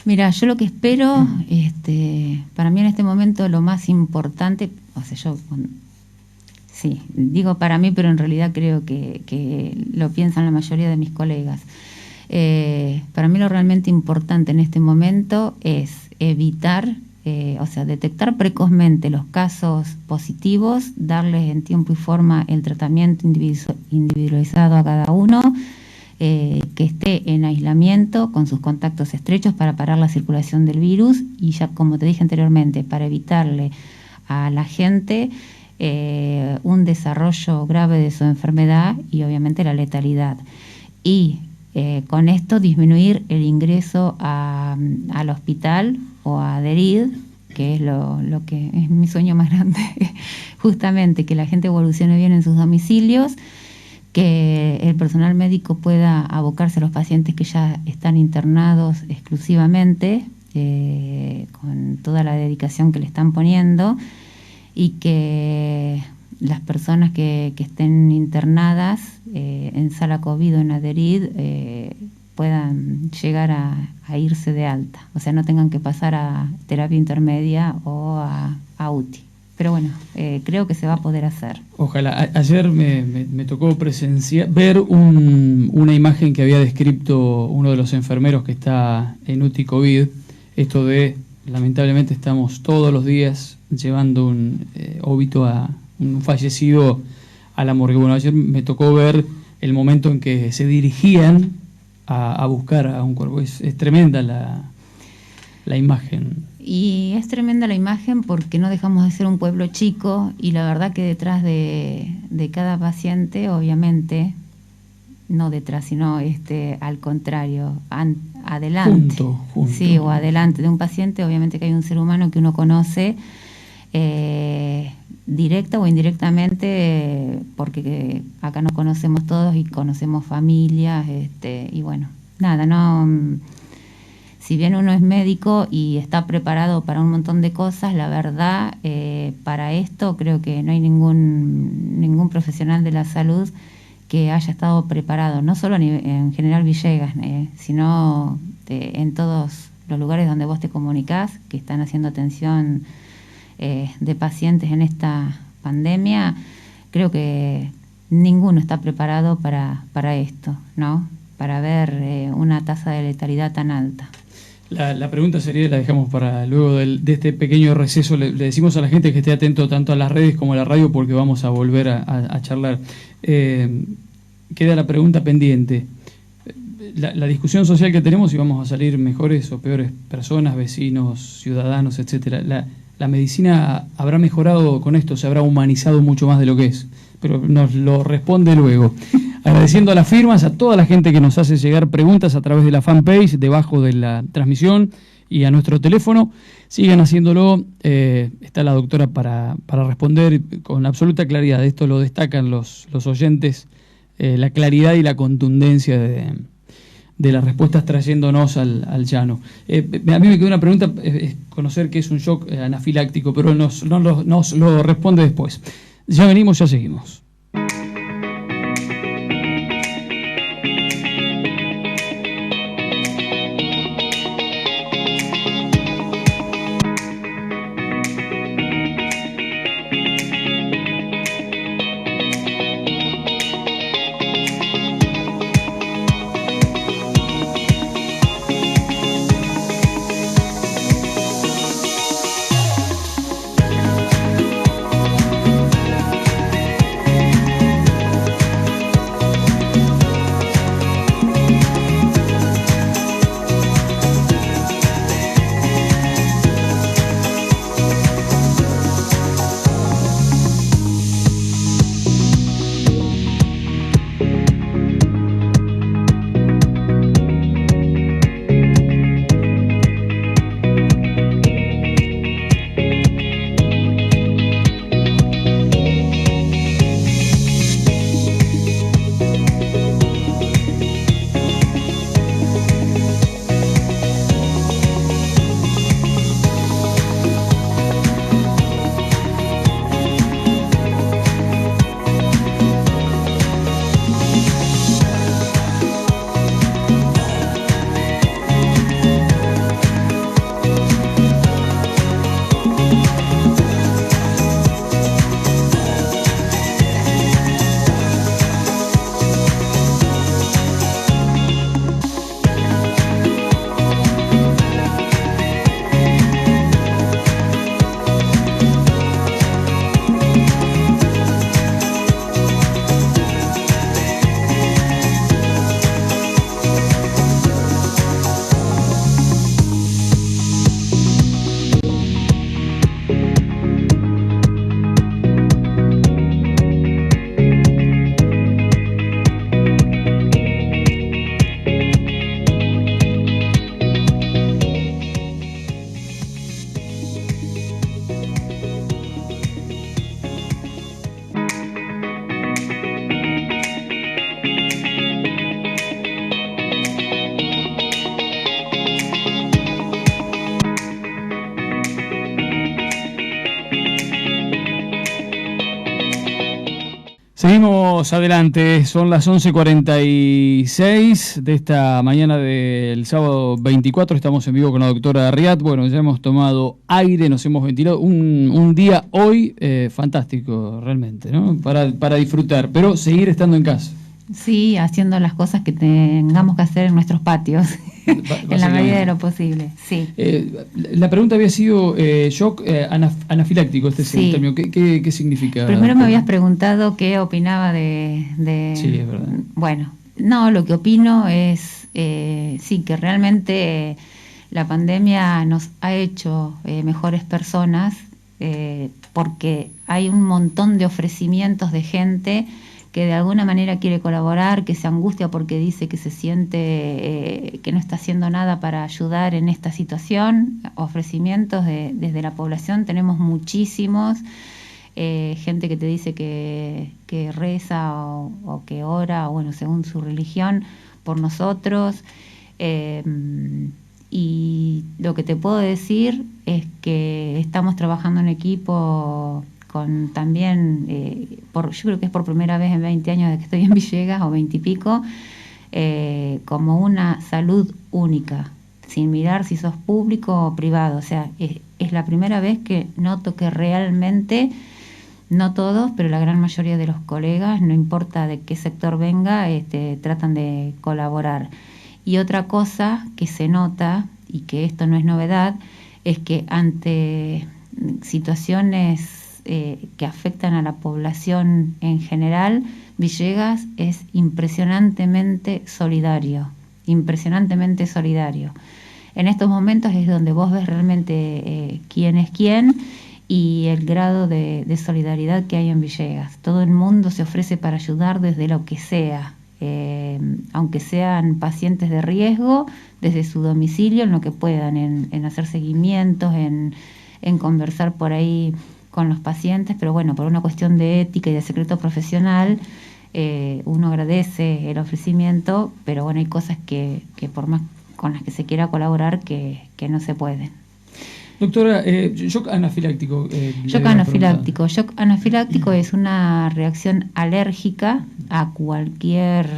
Mira, yo lo que espero, para mí en este momento lo más importante, o sea, sí, digo para mí, pero en realidad creo que lo piensan la mayoría de mis colegas. Para mí lo realmente importante en este momento es evitar, o sea, detectar precozmente los casos positivos, darles en tiempo y forma el tratamiento individualizado a cada uno, que esté en aislamiento con sus contactos estrechos para parar la circulación del virus y ya, como te dije anteriormente, para evitarle a la gente un desarrollo grave de su enfermedad y obviamente la letalidad. Y con esto disminuir el ingreso al hospital o a adherir, que es lo que es mi sueño más grande, justamente que la gente evolucione bien en sus domicilios, que el personal médico pueda abocarse a los pacientes que ya están internados exclusivamente, con toda la dedicación que le están poniendo, y que las personas que estén internadas en sala COVID o en adherir puedan llegar a irse de alta, o sea, no tengan que pasar a terapia intermedia o a UTI. Pero bueno, creo que se va a poder hacer. Ojalá. Ayer me tocó ver una imagen que había descrito uno de los enfermeros que está en UTI COVID, esto de, lamentablemente estamos todos los días llevando un óbito a un fallecido a la morgue. Bueno, ayer me tocó ver el momento en que se dirigían a buscar a un cuerpo. Es tremenda la imagen. Y es tremenda la imagen porque no dejamos de ser un pueblo chico y la verdad que detrás de cada paciente, obviamente, no detrás, sino al contrario, adelante. Junto. Sí, o adelante de un paciente, obviamente que hay un ser humano que uno conoce, directa o indirectamente, porque acá nos conocemos todos y conocemos familias, y bueno, nada, no. Si bien uno es médico y está preparado para un montón de cosas, la verdad, para esto creo que no hay ningún profesional de la salud que haya estado preparado, no solo en General Villegas, sino en todos los lugares donde vos te comunicás, que están haciendo atención de pacientes en esta pandemia. Creo que ninguno está preparado para esto, ¿no? Para ver una tasa de letalidad tan alta. La pregunta sería, la dejamos para luego de este pequeño receso. Le decimos a la gente que esté atento tanto a las redes como a la radio porque vamos a volver a charlar. Queda la pregunta pendiente. La discusión social que tenemos, si vamos a salir mejores o peores personas, vecinos, ciudadanos, etcétera. La medicina habrá mejorado con esto, se habrá humanizado mucho más de lo que es, pero nos lo responde luego. Agradeciendo a las firmas, a toda la gente que nos hace llegar preguntas a través de la fanpage, debajo de la transmisión y a nuestro teléfono. Sigan haciéndolo, está la doctora para responder con absoluta claridad. Esto lo destacan los oyentes, la claridad y la contundencia de las respuestas trayéndonos al llano. A mí me quedó una pregunta, conocer qué es un shock anafiláctico, pero nos lo responde después. Ya venimos, ya seguimos. Seguimos adelante, son las 11:46 de esta mañana del sábado 24, estamos en vivo con la doctora Riad. Bueno, ya hemos tomado aire, nos hemos ventilado, un día hoy fantástico realmente, ¿no? Para disfrutar, pero seguir estando en casa. Sí, haciendo las cosas que tengamos que hacer en nuestros patios, en la medida de lo posible, sí. La pregunta había sido shock anafiláctico, este es el término. ¿Qué significa? Primero me habías preguntado qué opinaba de... Sí, es verdad. Bueno, no, lo que opino es, sí, que realmente la pandemia nos ha hecho mejores personas, porque hay un montón de ofrecimientos de gente que de alguna manera quiere colaborar, que se angustia porque dice que se siente que no está haciendo nada para ayudar en esta situación. Ofrecimientos desde la población tenemos muchísimos, gente que te dice que reza o que ora, bueno, según su religión, por nosotros. Y lo que te puedo decir es que estamos trabajando en equipo con también, yo creo que es por primera vez en 20 años de que estoy en Villegas, o 20 y pico, como una salud única, sin mirar si sos público o privado. O sea, es la primera vez que noto que realmente, no todos, pero la gran mayoría de los colegas, no importa de qué sector venga, tratan de colaborar. Y otra cosa que se nota, y que esto no es novedad, es que ante situaciones que afectan a la población en general, Villegas es impresionantemente solidario. En estos momentos es donde vos ves realmente quién es quién y el grado de solidaridad que hay en Villegas. Todo el mundo se ofrece para ayudar desde lo que sea, aunque sean pacientes de riesgo, desde su domicilio, en lo que puedan, en hacer seguimientos, en conversar por ahí con los pacientes, pero bueno, por una cuestión de ética y de secreto profesional, uno agradece el ofrecimiento, pero bueno, hay cosas que por más con las que se quiera colaborar que no se pueden. Doctora, shock anafiláctico. Shock anafiláctico es una reacción alérgica a cualquier,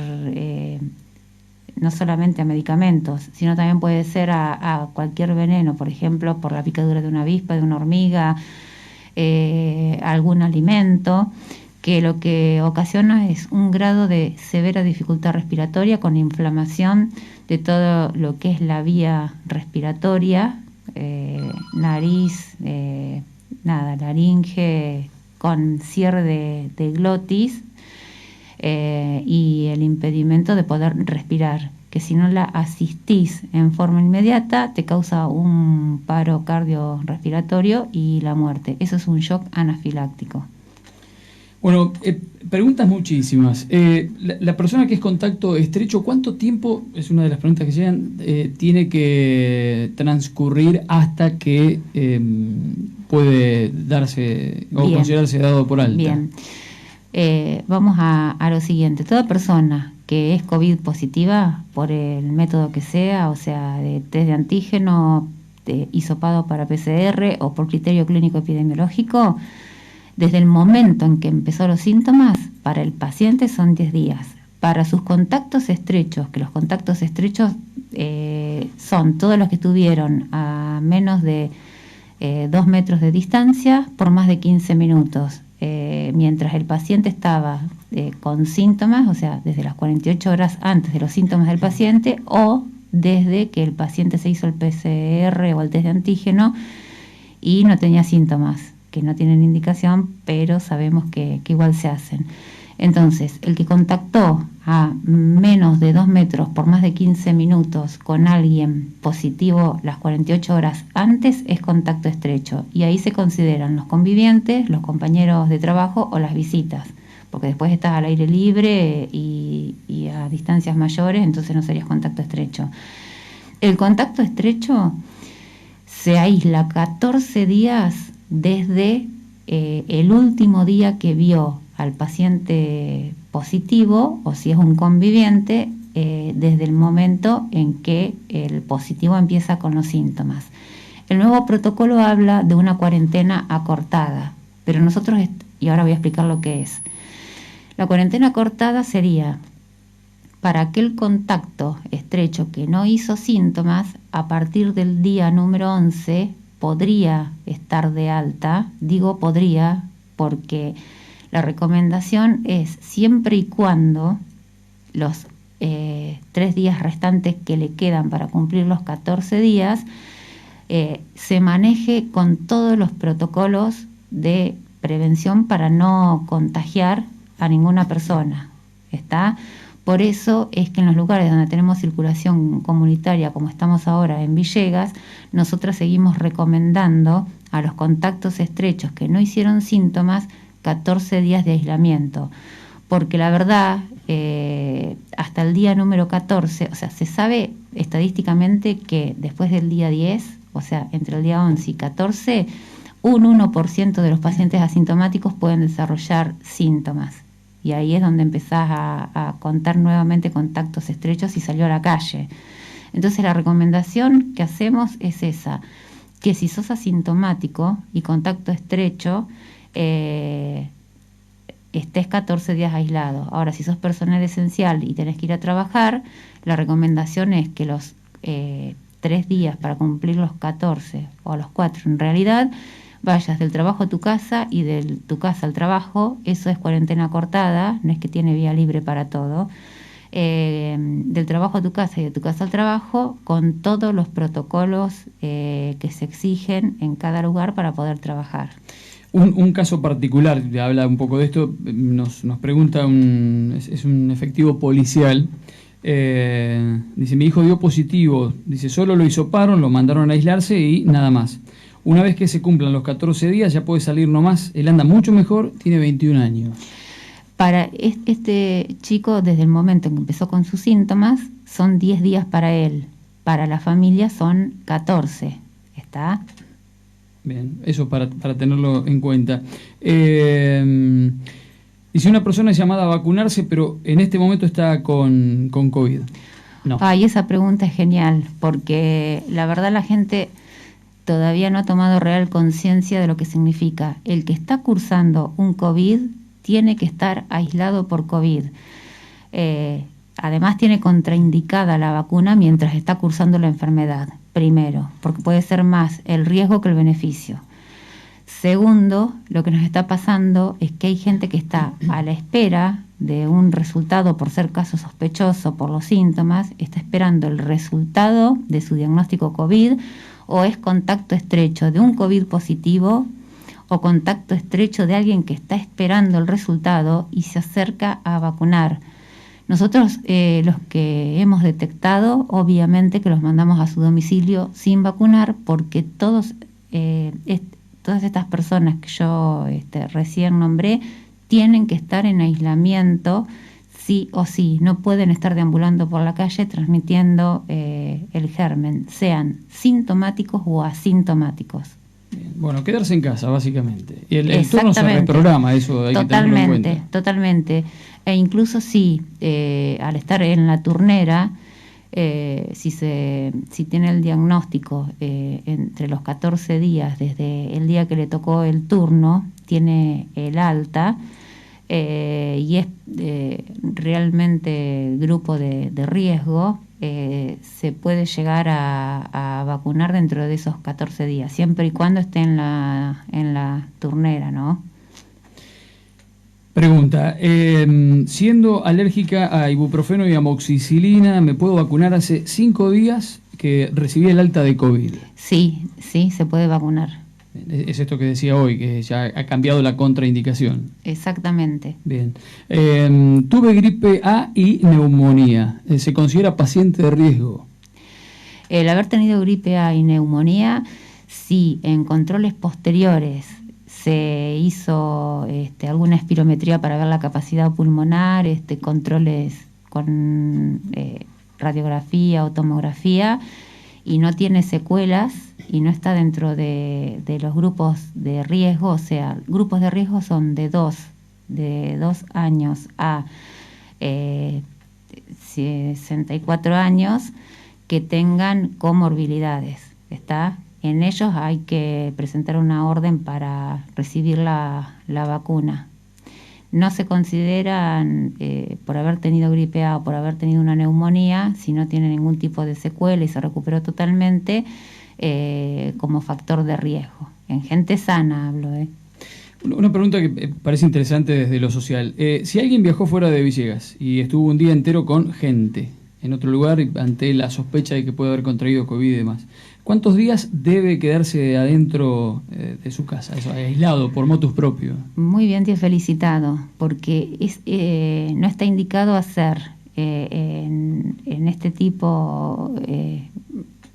no solamente a medicamentos, sino también puede ser a cualquier veneno, por ejemplo, por la picadura de una avispa, de una hormiga, algún alimento, que lo que ocasiona es un grado de severa dificultad respiratoria con inflamación de todo lo que es la vía respiratoria, nariz, laringe, con cierre de glotis, y el impedimento de poder respirar, que si no la asistís en forma inmediata te causa un paro cardiorrespiratorio y la muerte. Eso es un shock anafiláctico. Bueno, preguntas muchísimas. La persona que es contacto estrecho, ¿cuánto tiempo, es una de las preguntas que llegan, tiene que transcurrir hasta que puede darse o considerarse dado por alta? Bien. Vamos a lo siguiente. Toda persona que es COVID positiva, por el método que sea, o sea, de test de antígeno, de hisopado para PCR o por criterio clínico epidemiológico, desde el momento en que empezó los síntomas, para el paciente son 10 días. Para sus contactos estrechos, que los contactos estrechos son todos los que estuvieron a menos de 2 metros de distancia por más de 15 minutos. Mientras el paciente estaba con síntomas, o sea, desde las 48 horas antes de los síntomas del paciente, o desde que el paciente se hizo el PCR o el test de antígeno y no tenía síntomas, que no tienen indicación, pero sabemos que igual se hacen. Entonces, el que contactó a menos de 2 metros por más de 15 minutos con alguien positivo las 48 horas antes es contacto estrecho, y ahí se consideran los convivientes, los compañeros de trabajo o las visitas, porque después estás al aire libre y a distancias mayores, entonces no serías contacto estrecho. El contacto estrecho se aísla 14 días desde el último día que vio al paciente positivo, o si es un conviviente, desde el momento en que el positivo empieza con los síntomas. El nuevo protocolo habla de una cuarentena acortada, pero nosotros, y ahora voy a explicar lo que es. La cuarentena cortada sería para aquel contacto estrecho que no hizo síntomas, a partir del día número 11 podría estar de alta. Digo podría porque la recomendación es siempre y cuando los 3 días restantes que le quedan para cumplir los 14 días se maneje con todos los protocolos de prevención para no contagiar a ninguna persona. ¿Está? Por eso es que en los lugares donde tenemos circulación comunitaria, como estamos ahora en Villegas, nosotros seguimos recomendando a los contactos estrechos que no hicieron síntomas 14 días de aislamiento. Porque la verdad, hasta el día número 14, o sea, se sabe estadísticamente que después del día 10, o sea, entre el día 11 y 14, un 1% de los pacientes asintomáticos pueden desarrollar síntomas. Y ahí es donde empezás a contar nuevamente contactos estrechos y salió a la calle. Entonces la recomendación que hacemos es esa, que si sos asintomático y contacto estrecho, estés 14 días aislado. Ahora, si sos personal esencial y tenés que ir a trabajar, la recomendación es que los 3 días para cumplir los 14, o los 4 en realidad, vayas del trabajo a tu casa y de tu casa al trabajo. Eso es cuarentena cortada, no es que tiene vía libre para todo. Del trabajo a tu casa y de tu casa al trabajo, con todos los protocolos que se exigen en cada lugar para poder trabajar. Un caso particular, habla un poco de esto, nos pregunta, es un efectivo policial. Dice, mi hijo dio positivo, dice, solo lo hisoparon, lo mandaron a aislarse y nada más. Una vez que se cumplan los 14 días ya puede salir nomás, él anda mucho mejor, tiene 21 años. Para este chico, desde el momento en que empezó con sus síntomas, son 10 días para él. Para la familia son 14. ¿Está? Bien, eso para tenerlo en cuenta. Dice, una persona es llamada a vacunarse, pero en este momento está con COVID. No. Ay, esa pregunta es genial, porque la verdad la gente todavía no ha tomado real conciencia de lo que significa. El que está cursando un COVID tiene que estar aislado por COVID. Además tiene contraindicada la vacuna mientras está cursando la enfermedad. Primero, porque puede ser más el riesgo que el beneficio. Segundo, lo que nos está pasando es que hay gente que está a la espera de un resultado por ser caso sospechoso por los síntomas, está esperando el resultado de su diagnóstico COVID, o es contacto estrecho de un COVID positivo o contacto estrecho de alguien que está esperando el resultado y se acerca a vacunar. Nosotros, los que hemos detectado, obviamente que los mandamos a su domicilio sin vacunar, porque todas estas personas que yo recién nombré tienen que estar en aislamiento sí o sí. No pueden estar deambulando por la calle transmitiendo el germen, sean sintomáticos o asintomáticos. Bien. Bueno, quedarse en casa, básicamente. Y el turno se reprograma, eso hay que tenerlo en cuenta. Totalmente. E incluso si al estar en la turnera, si tiene el diagnóstico entre los 14 días, desde el día que le tocó el turno, tiene el alta, y es realmente grupo de riesgo, se puede llegar a vacunar dentro de esos 14 días, siempre y cuando esté en la turnera, ¿no? Pregunta, siendo alérgica a ibuprofeno y amoxicilina, ¿me puedo vacunar? Hace 5 días que recibí el alta de COVID. Sí, se puede vacunar. Es esto que decía hoy, que ya ha cambiado la contraindicación. Exactamente. Bien. Tuve gripe A y neumonía. ¿Se considera paciente de riesgo? El haber tenido gripe A y neumonía, sí, en controles posteriores se hizo alguna espirometría para ver la capacidad pulmonar, controles con radiografía o tomografía, y no tiene secuelas y no está dentro de los grupos de riesgo. O sea, grupos de riesgo son de 2 años a 64 años que tengan comorbilidades. ¿Está? En ellos hay que presentar una orden para recibir la vacuna. no se consideran por haber tenido gripe A o por haber tenido una neumonía, si no tiene ningún tipo de secuela y se recuperó totalmente, como factor de riesgo. En gente sana hablo. Una pregunta que parece interesante desde lo social. Si alguien viajó fuera de Villegas y estuvo un día entero con gente en otro lugar ante la sospecha de que puede haber contraído COVID y demás, ¿cuántos días debe quedarse adentro de su casa, aislado por motus propio? Muy bien, te he felicitado, porque no está indicado hacer en este tipo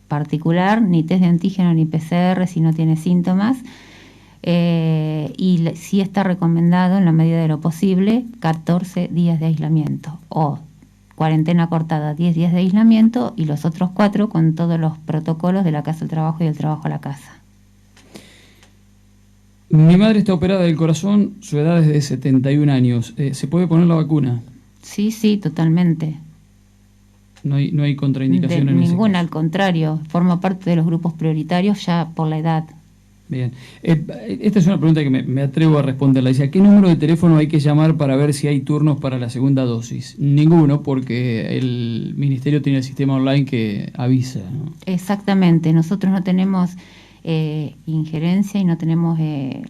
particular ni test de antígeno ni PCR si no tiene síntomas. Y sí está recomendado, en la medida de lo posible, 14 días de aislamiento o cuarentena cortada, 10 días de aislamiento y los otros 4 con todos los protocolos de la casa al trabajo y del trabajo a la casa. Mi madre está operada del corazón, su edad es de 71 años. ¿Se puede poner la vacuna? Sí, totalmente. No hay contraindicación en ninguna, ese al contrario, forma parte de los grupos prioritarios ya por la edad. Bien. Esta es una pregunta que me atrevo a responderla. Dice, ¿a qué número de teléfono hay que llamar para ver si hay turnos para la segunda dosis? Ninguno, porque el Ministerio tiene el sistema online que avisa, ¿no? Exactamente. Nosotros no tenemos injerencia y no tenemos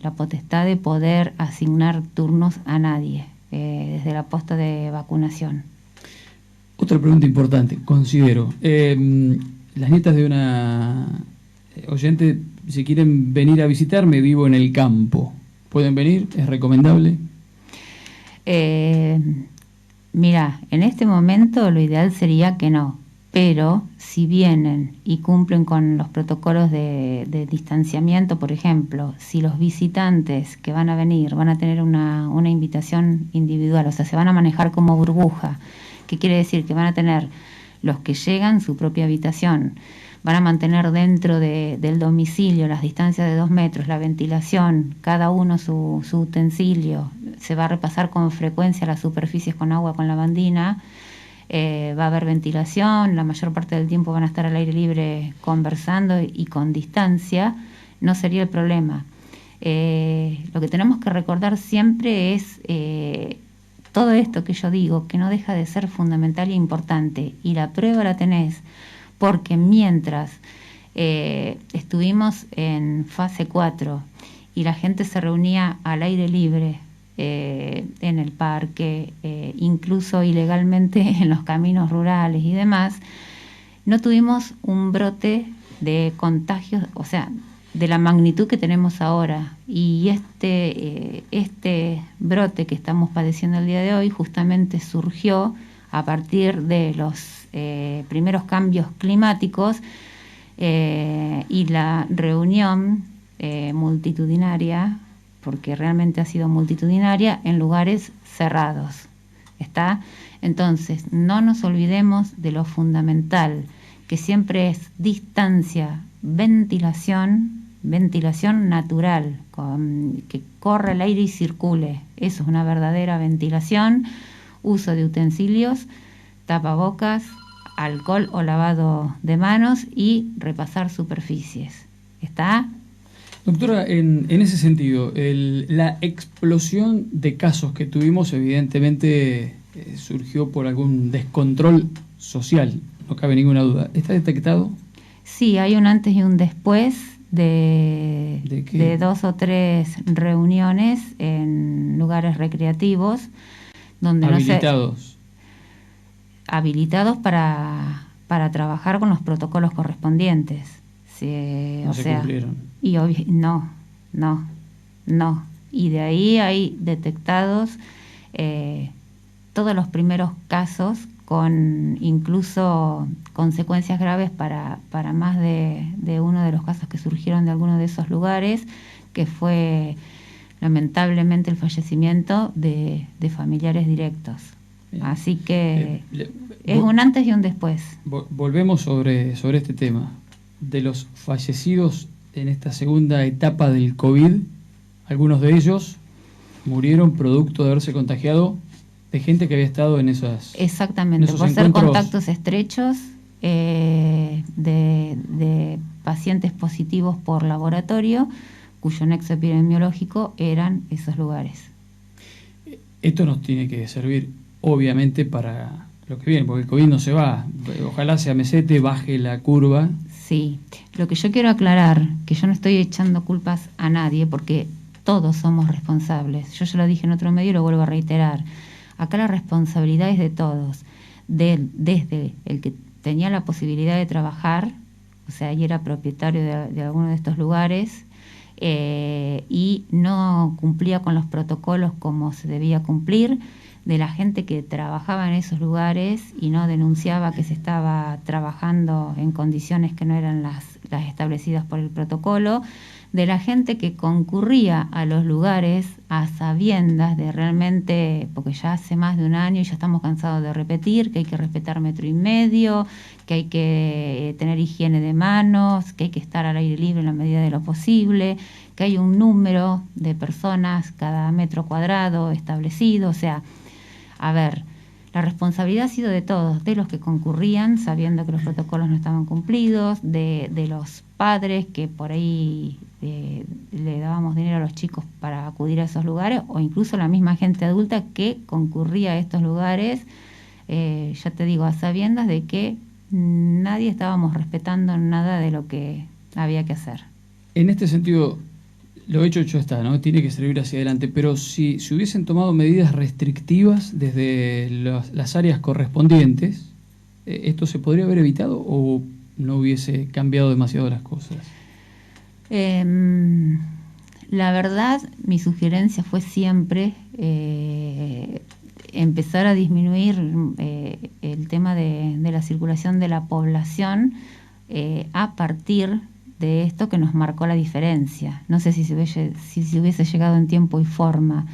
la potestad de poder asignar turnos a nadie desde la posta de vacunación. Otra pregunta importante, considero. Las nietas de una oyente, si quieren venir a visitarme, vivo en el campo. ¿Pueden venir? ¿Es recomendable? Mira, en este momento lo ideal sería que no, pero si vienen y cumplen con los protocolos de distanciamiento, por ejemplo, si los visitantes que van a venir van a tener una invitación individual, o sea, se van a manejar como burbuja, que quiere decir que van a tener los que llegan su propia habitación, van a mantener dentro del domicilio las distancias de 2 metros, la ventilación, cada uno su utensilio, se va a repasar con frecuencia las superficies con agua con lavandina, va a haber ventilación, la mayor parte del tiempo van a estar al aire libre conversando y con distancia, no sería el problema. Lo que tenemos que recordar siempre es todo esto que yo digo, que no deja de ser fundamental e importante, y la prueba la tenés, porque mientras estuvimos en fase 4 y la gente se reunía al aire libre, en el parque, incluso ilegalmente en los caminos rurales y demás, no tuvimos un brote de contagios, o sea, de la magnitud que tenemos ahora. Y este brote que estamos padeciendo el día de hoy justamente surgió a partir de los primeros cambios climáticos y la reunión multitudinaria, porque realmente ha sido multitudinaria, en lugares cerrados. ¿Está? Entonces, no nos olvidemos de lo fundamental, que siempre es distancia, ventilación natural, que corra el aire y circule. Eso es una verdadera ventilación, uso de utensilios, tapabocas, alcohol o lavado de manos y repasar superficies. ¿Está? Doctora, en ese sentido, la explosión de casos que tuvimos evidentemente surgió por algún descontrol social, no cabe ninguna duda. ¿Está detectado? Sí, hay un antes y un después de 2 o 3 reuniones en lugares recreativos donde habilitados. Habilitados para trabajar con los protocolos correspondientes. No se cumplieron. Y no. Y de ahí hay detectados todos los primeros casos con incluso consecuencias graves para más de uno de los casos que surgieron de alguno de esos lugares, que fue lamentablemente el fallecimiento de familiares directos. Bien. Así que es un antes y un después. Volvemos sobre este tema. De los fallecidos en esta segunda etapa del COVID, algunos de ellos murieron producto de haberse contagiado de gente que había estado en esas... Exactamente, por ser contactos estrechos de pacientes positivos por laboratorio, cuyo nexo epidemiológico eran esos lugares. Esto nos tiene que servir, obviamente, para lo que viene, porque el COVID no se va. Ojalá se amesete, baje la curva. Sí, lo que yo quiero aclarar, que yo no estoy echando culpas a nadie, porque todos somos responsables. Yo ya lo dije en otro medio y lo vuelvo a reiterar. Acá la responsabilidad es de todos, desde el que tenía la posibilidad de trabajar, o sea, y era propietario de alguno de estos lugares, y no cumplía con los protocolos como se debía cumplir, de la gente que trabajaba en esos lugares y no denunciaba que se estaba trabajando en condiciones que no eran las establecidas por el protocolo, de la gente que concurría a los lugares a sabiendas de realmente, porque ya hace más de un año y ya estamos cansados de repetir que hay que respetar 1,5 metros, que hay que tener higiene de manos, que hay que estar al aire libre en la medida de lo posible, que hay un número de personas cada metro cuadrado establecido. O sea, a ver, la responsabilidad ha sido de todos, de los que concurrían sabiendo que los protocolos no estaban cumplidos, de los padres que por ahí le dábamos dinero a los chicos para acudir a esos lugares, o incluso la misma gente adulta que concurría a estos lugares, ya te digo, a sabiendas de que nadie estábamos respetando nada de lo que había que hacer. En este sentido, lo hecho está, ¿no? Tiene que servir hacia adelante, pero si hubiesen tomado medidas restrictivas desde las áreas correspondientes, ¿esto se podría haber evitado o no hubiese cambiado demasiado las cosas? La verdad, mi sugerencia fue siempre empezar a disminuir el tema de la circulación de la población a partir de esto que nos marcó la diferencia. No sé si se hubiese llegado en tiempo y forma,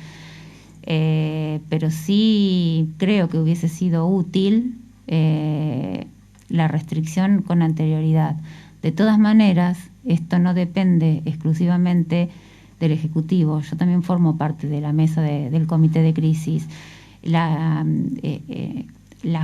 pero sí creo que hubiese sido útil la restricción con anterioridad. De todas maneras, esto no depende exclusivamente del Ejecutivo. Yo también formo parte de la mesa del Comité de Crisis. La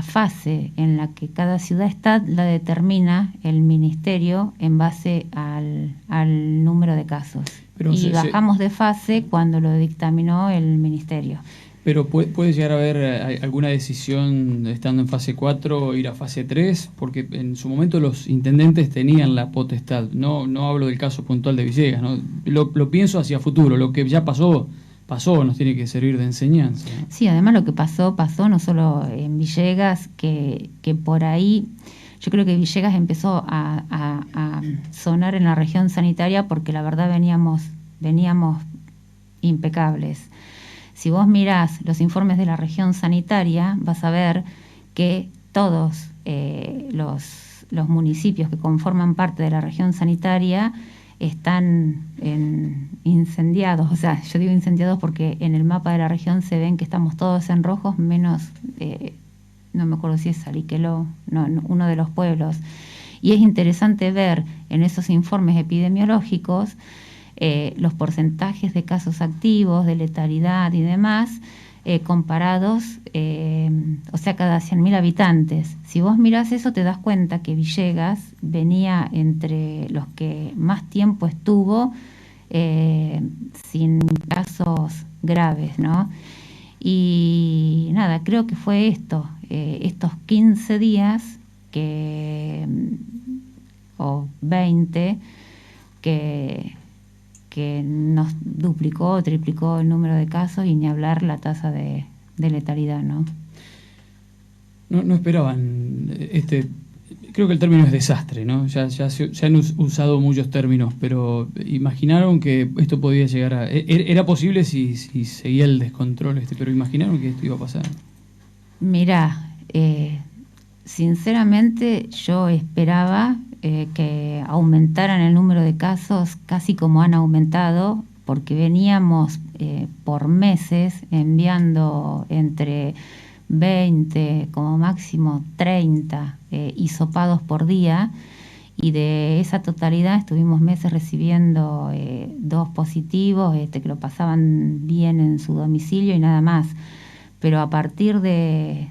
fase en la que cada ciudad está la determina el Ministerio en base al número de casos. Pero bajamos de fase cuando lo dictaminó el Ministerio. Pero ¿puede llegar a haber alguna decisión estando en fase 4 ir a fase 3? Porque en su momento los intendentes tenían la potestad. No hablo del caso puntual de Villegas, ¿no? Lo pienso hacia futuro. Lo que ya pasó, nos tiene que servir de enseñanza. Sí, además lo que pasó no solo en Villegas, que por ahí yo creo que Villegas empezó a sonar en la región sanitaria porque la verdad veníamos impecables. Si vos mirás los informes de la región sanitaria, vas a ver que todos los municipios que conforman parte de la región sanitaria están incendiados. O sea, yo digo incendiados porque en el mapa de la región se ven que estamos todos en rojos, menos, no me acuerdo si es Saliqueló, uno de los pueblos. Y es interesante ver en esos informes epidemiológicos los porcentajes de casos activos, de letalidad y demás, comparados, o sea, cada 100.000 habitantes. Si vos mirás eso, te das cuenta que Villegas venía entre los que más tiempo estuvo sin casos graves, ¿no? Y nada, creo que fue estos 15 días o 20 que nos duplicó o triplicó el número de casos, y ni hablar la tasa de letalidad, ¿no? No esperaban creo que el término es desastre, ¿no? Ya se han usado muchos términos, pero imaginaron que esto podía llegar a... Era posible si seguía el descontrol, pero imaginaron que esto iba a pasar. Mirá, sinceramente yo esperaba que aumentaran el número de casos casi como han aumentado, porque veníamos por meses enviando entre 20, como máximo 30 hisopados por día, y de esa totalidad estuvimos meses recibiendo 2 positivos que lo pasaban bien en su domicilio y nada más. Pero a partir de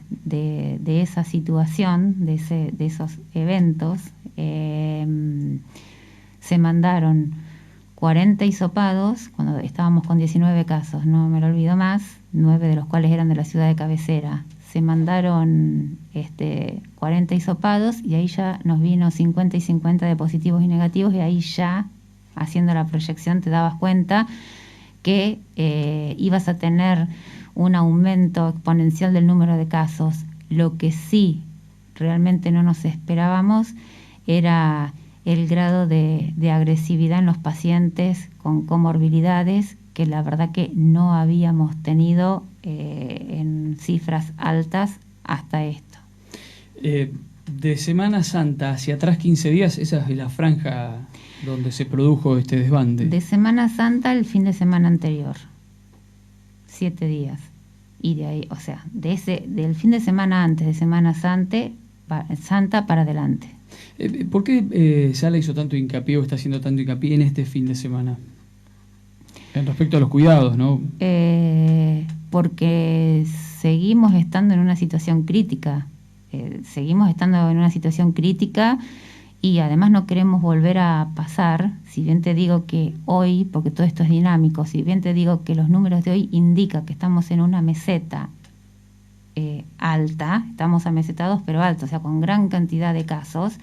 esa situación, de esos eventos, se mandaron 40 hisopados, cuando estábamos con 19 casos, no me lo olvido más, 9 de los cuales eran de la ciudad de cabecera. Se mandaron 40 hisopados y ahí ya nos vino 50 y 50 de positivos y negativos, y ahí ya, haciendo la proyección, te dabas cuenta que ibas a tener un aumento exponencial del número de casos. Lo que sí realmente no nos esperábamos era el grado de agresividad en los pacientes con comorbilidades, que la verdad que no habíamos tenido en cifras altas hasta esto. De Semana Santa hacia atrás 15 días, esa es la franja donde se produjo este desbande. De Semana Santa el fin de semana anterior, 7 días. Y de ahí, o sea, del fin de semana antes de Semana Santa para adelante. ¿Por qué Sala hizo tanto hincapié o está haciendo tanto hincapié en este fin de semana? En respecto a los cuidados, ¿no? Porque seguimos estando en una situación crítica. Y además no queremos volver a pasar, si bien te digo que hoy, porque todo esto es dinámico, si bien te digo que los números de hoy indican que estamos en una meseta alta, estamos amesetados pero altos, o sea, con gran cantidad de casos,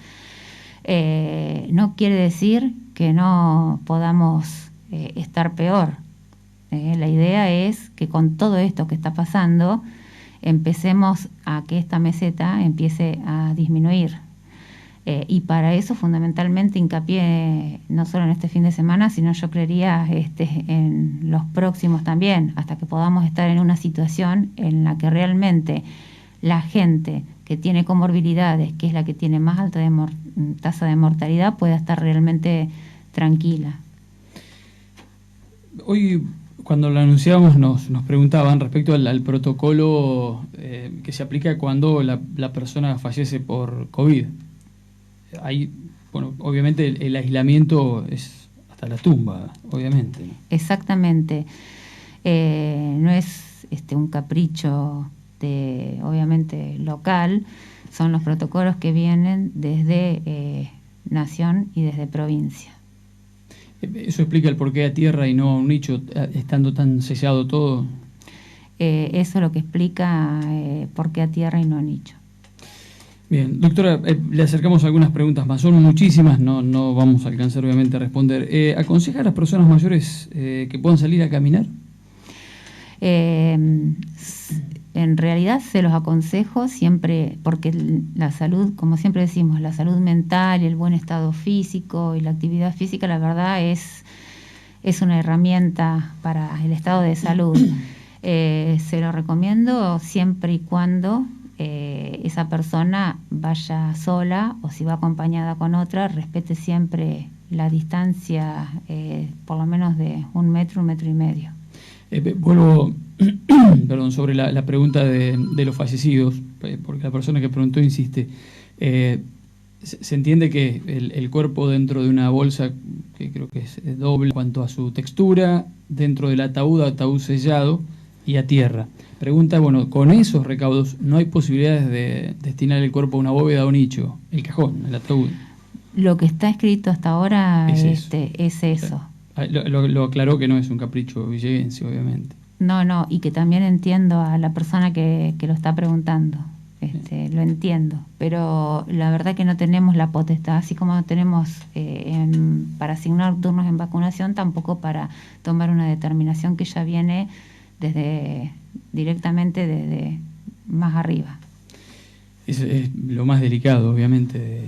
no quiere decir que no podamos estar peor. La idea es que con todo esto que está pasando, empecemos a que esta meseta empiece a disminuir. Y para eso fundamentalmente hincapié no solo en este fin de semana, sino yo creería en los próximos también, hasta que podamos estar en una situación en la que realmente la gente que tiene comorbilidades, que es la que tiene más alta tasa de mortalidad, pueda estar realmente tranquila. Hoy, cuando lo anunciamos, nos preguntaban respecto al protocolo que se aplica cuando la persona fallece por COVID. Ahí, bueno, obviamente el aislamiento es hasta la tumba, obviamente, ¿no? Exactamente. No es un capricho obviamente local, son los protocolos que vienen desde nación y desde provincia. ¿Eso explica el por qué a tierra y no a un nicho, estando tan sellado todo? Eso es lo que explica por qué a tierra y no a nicho. Bien, doctora, le acercamos algunas preguntas más. Son muchísimas, no vamos a alcanzar obviamente a responder. ¿Aconseja a las personas mayores que puedan salir a caminar? En realidad se los aconsejo siempre, porque la salud, como siempre decimos, la salud mental y el buen estado físico y la actividad física, la verdad es una herramienta para el estado de salud. Se lo recomiendo siempre y cuando esa persona vaya sola, o si va acompañada con otra, respete siempre la distancia, por lo menos de 1 metro, 1,5 metros. Vuelvo sobre la pregunta de los fallecidos, porque la persona que preguntó insiste. Se entiende que el cuerpo dentro de una bolsa, que creo que es doble en cuanto a su textura, dentro del ataúd sellado y a tierra. Pregunta, bueno, con esos recaudos, ¿no hay posibilidades de destinar el cuerpo a una bóveda o nicho, el cajón, el ataúd? Lo que está escrito hasta ahora es eso. Lo aclaró que no es un capricho villeguense, obviamente. No, y que también entiendo a la persona que lo está preguntando. Lo entiendo, pero la verdad que no tenemos la potestad, así como no tenemos para asignar turnos en vacunación, tampoco para tomar una determinación que ya viene directamente desde más arriba. Es lo más delicado, obviamente,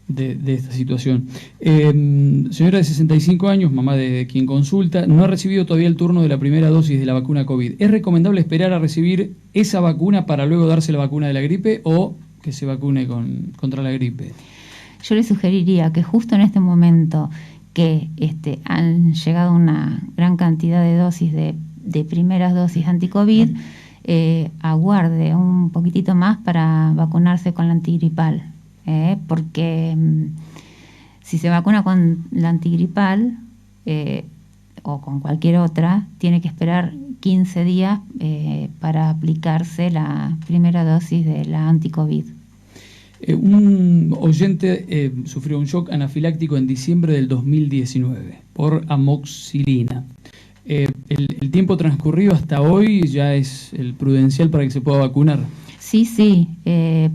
de esta situación. Señora de 65 años, mamá de quien consulta, no ha recibido todavía el turno de la primera dosis de la vacuna COVID. ¿Es recomendable esperar a recibir esa vacuna para luego darse la vacuna de la gripe o que se vacune contra la gripe? Yo le sugeriría que justo en este momento que han llegado una gran cantidad de dosis de primeras dosis anti-COVID, aguarde un poquitito más para vacunarse con la antigripal. Porque si se vacuna con la antigripal o con cualquier otra, tiene que esperar 15 días para aplicarse la primera dosis de la anti-COVID. Un oyente sufrió un shock anafiláctico en diciembre del 2019 por amoxicilina. El tiempo transcurrido hasta hoy ya es el prudencial para que se pueda vacunar. Sí,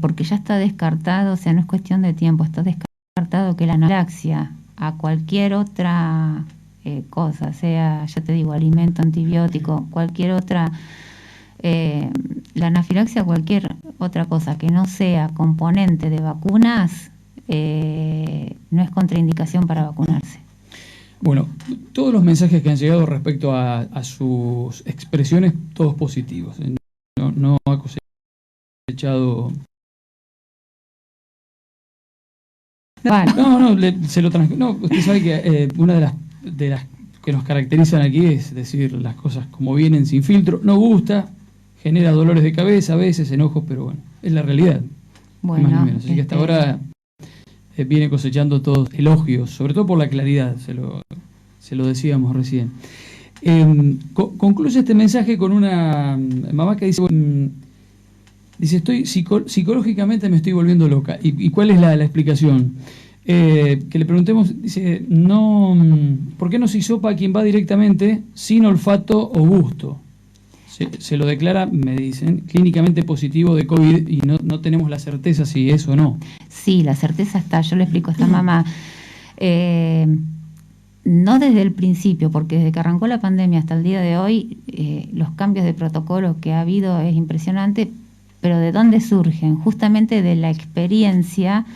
porque ya está descartado, o sea, no es cuestión de tiempo, está descartado que la anafilaxia a cualquier otra cosa, sea, ya te digo, alimento, antibiótico, cualquier otra, la anafilaxia a cualquier otra cosa que no sea componente de vacunas, no es contraindicación para vacunarse. Bueno, todos los mensajes que han llegado respecto a sus expresiones, todos positivos. No ha cosechado. No, usted sabe que una de las que nos caracterizan aquí es decir las cosas como vienen, sin filtro. No gusta, genera dolores de cabeza, a veces enojos, pero bueno, es la realidad. Bueno, más ni menos. Así que hasta ahora viene cosechando todos elogios, sobre todo por la claridad, se lo decíamos recién. Concluye este mensaje con una mamá que dice psicológicamente me estoy volviendo loca. ¿Y cuál es la explicación? Que le preguntemos, dice, ¿por qué no se hisopa a quien va directamente sin olfato o gusto? Se lo declara, me dicen, clínicamente positivo de COVID y no tenemos la certeza si es o no. Sí, la certeza está. Yo le explico a esta mamá. No desde el principio, porque desde que arrancó la pandemia hasta el día de hoy, los cambios de protocolo que ha habido es impresionante, pero ¿de dónde surgen? Justamente de la experiencia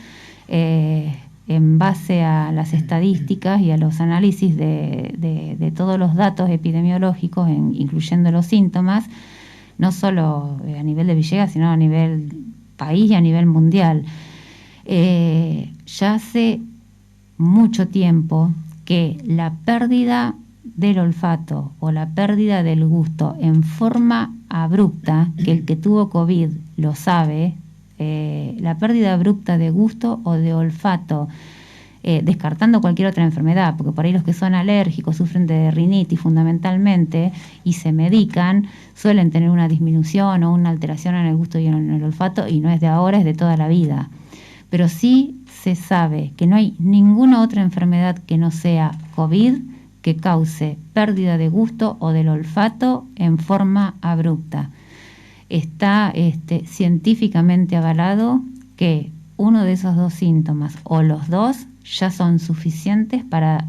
en base a las estadísticas y a los análisis de todos los datos epidemiológicos, incluyendo los síntomas, no solo a nivel de Villegas, sino a nivel país y a nivel mundial. Ya hace mucho tiempo que la pérdida del olfato o la pérdida del gusto en forma abrupta, que el que tuvo COVID lo sabe, la pérdida abrupta de gusto o de olfato, descartando cualquier otra enfermedad, porque por ahí los que son alérgicos sufren de rinitis fundamentalmente y se medican, suelen tener una disminución o una alteración en el gusto y en el olfato, y no es de ahora, es de toda la vida. Pero sí se sabe que no hay ninguna otra enfermedad que no sea COVID que cause pérdida de gusto o del olfato en forma abrupta. Está científicamente avalado que uno de esos dos síntomas o los dos ya son suficientes para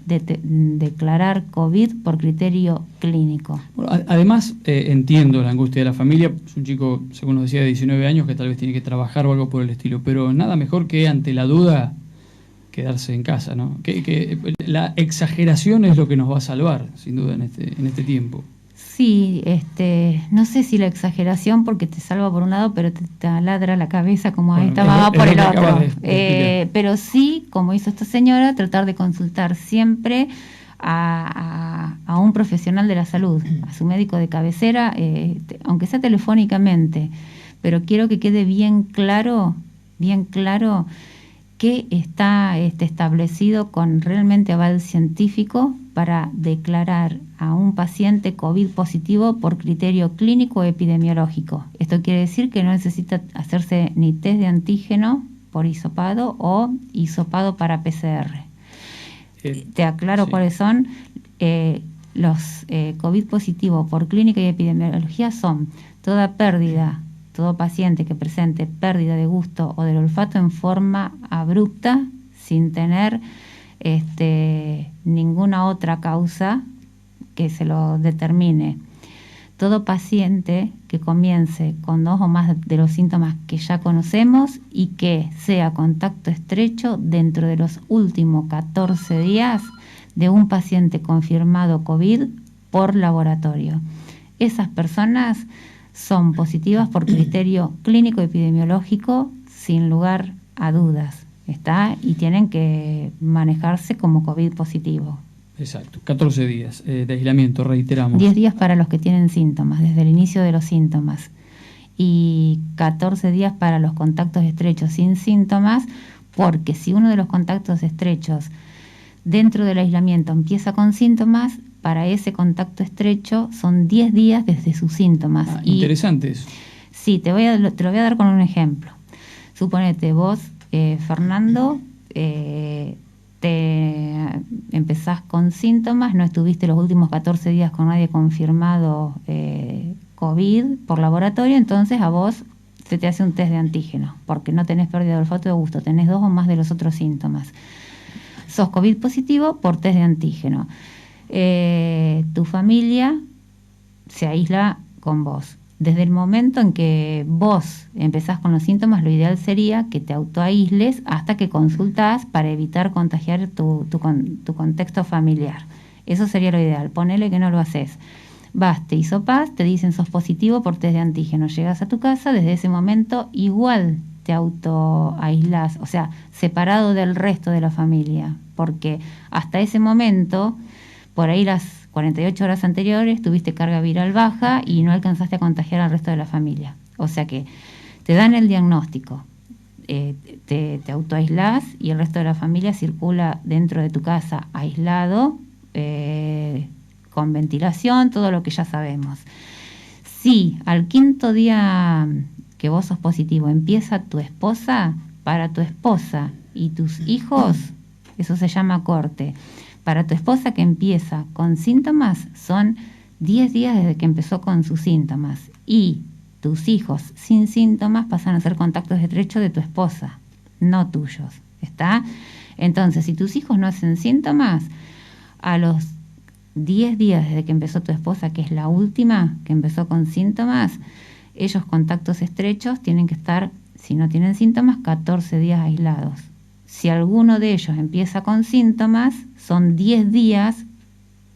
declarar COVID por criterio clínico. Bueno, además, entiendo la angustia de la familia. Es un chico, según nos decía, de 19 años que tal vez tiene que trabajar o algo por el estilo, pero nada mejor que ante la duda quedarse en casa, ¿no? Que la exageración es lo que nos va a salvar, sin duda, en este tiempo. Sí, no sé si la exageración, porque te salva por un lado, pero te taladra la cabeza como esta mamá por el otro. Pero sí, como hizo esta señora, tratar de consultar siempre a un profesional de la salud, a su médico de cabecera, aunque sea telefónicamente. Pero quiero que quede bien claro que está establecido con realmente aval científico para declarar a un paciente COVID positivo por criterio clínico o epidemiológico. Esto quiere decir que no necesita hacerse ni test de antígeno por hisopado o hisopado para PCR. Te aclaro cuáles son. Los COVID positivos por clínica y epidemiología son todo paciente que presente pérdida de gusto o del olfato en forma abrupta, sin tener ninguna otra causa que se lo determine. Todo paciente que comience con 2 o más de los síntomas que ya conocemos y que sea contacto estrecho dentro de los últimos 14 días de un paciente confirmado COVID por laboratorio. Esas personas son positivas por criterio clínico epidemiológico sin lugar a dudas. Y tienen que manejarse como COVID positivo. Exacto, 14 días de aislamiento, reiteramos. 10 días para los que tienen síntomas, desde el inicio de los síntomas. Y 14 días para los contactos estrechos sin síntomas, porque si uno de los contactos estrechos dentro del aislamiento empieza con síntomas, para ese contacto estrecho son 10 días desde sus síntomas. Interesante eso. Sí, te lo voy a dar con un ejemplo. Suponete vos, Fernando, te empezás con síntomas, no estuviste los últimos 14 días con nadie confirmado COVID por laboratorio, entonces a vos se te hace un test de antígeno, porque no tenés pérdida de olfato y de gusto, tenés 2 o más de los otros síntomas. Sos COVID positivo por test de antígeno. Tu familia se aísla con vos. Desde el momento en que vos empezás con los síntomas, lo ideal sería que te autoaísles hasta que consultás para evitar contagiar tu contexto familiar. Eso sería lo ideal. Ponele que no lo haces. Vas, te hisopás, te dicen sos positivo por test de antígeno. Llegas a tu casa, desde ese momento igual te autoaislás, o sea, separado del resto de la familia. Porque hasta ese momento, por ahí las 48 horas anteriores tuviste carga viral baja y no alcanzaste a contagiar al resto de la familia. O sea que te dan el diagnóstico, te autoaislás y el resto de la familia circula dentro de tu casa aislado, con ventilación, todo lo que ya sabemos. Si al 5.º día que vos sos positivo empieza tu esposa, para tu esposa y tus hijos, eso se llama corte. Para tu esposa que empieza con síntomas son 10 días desde que empezó con sus síntomas, y tus hijos sin síntomas pasan a ser contactos estrechos de tu esposa, no tuyos, ¿está? Entonces, si tus hijos no hacen síntomas, a los 10 días desde que empezó tu esposa, que es la última que empezó con síntomas, ellos contactos estrechos tienen que estar, si no tienen síntomas, 14 días aislados. Si alguno de ellos empieza con síntomas, son 10 días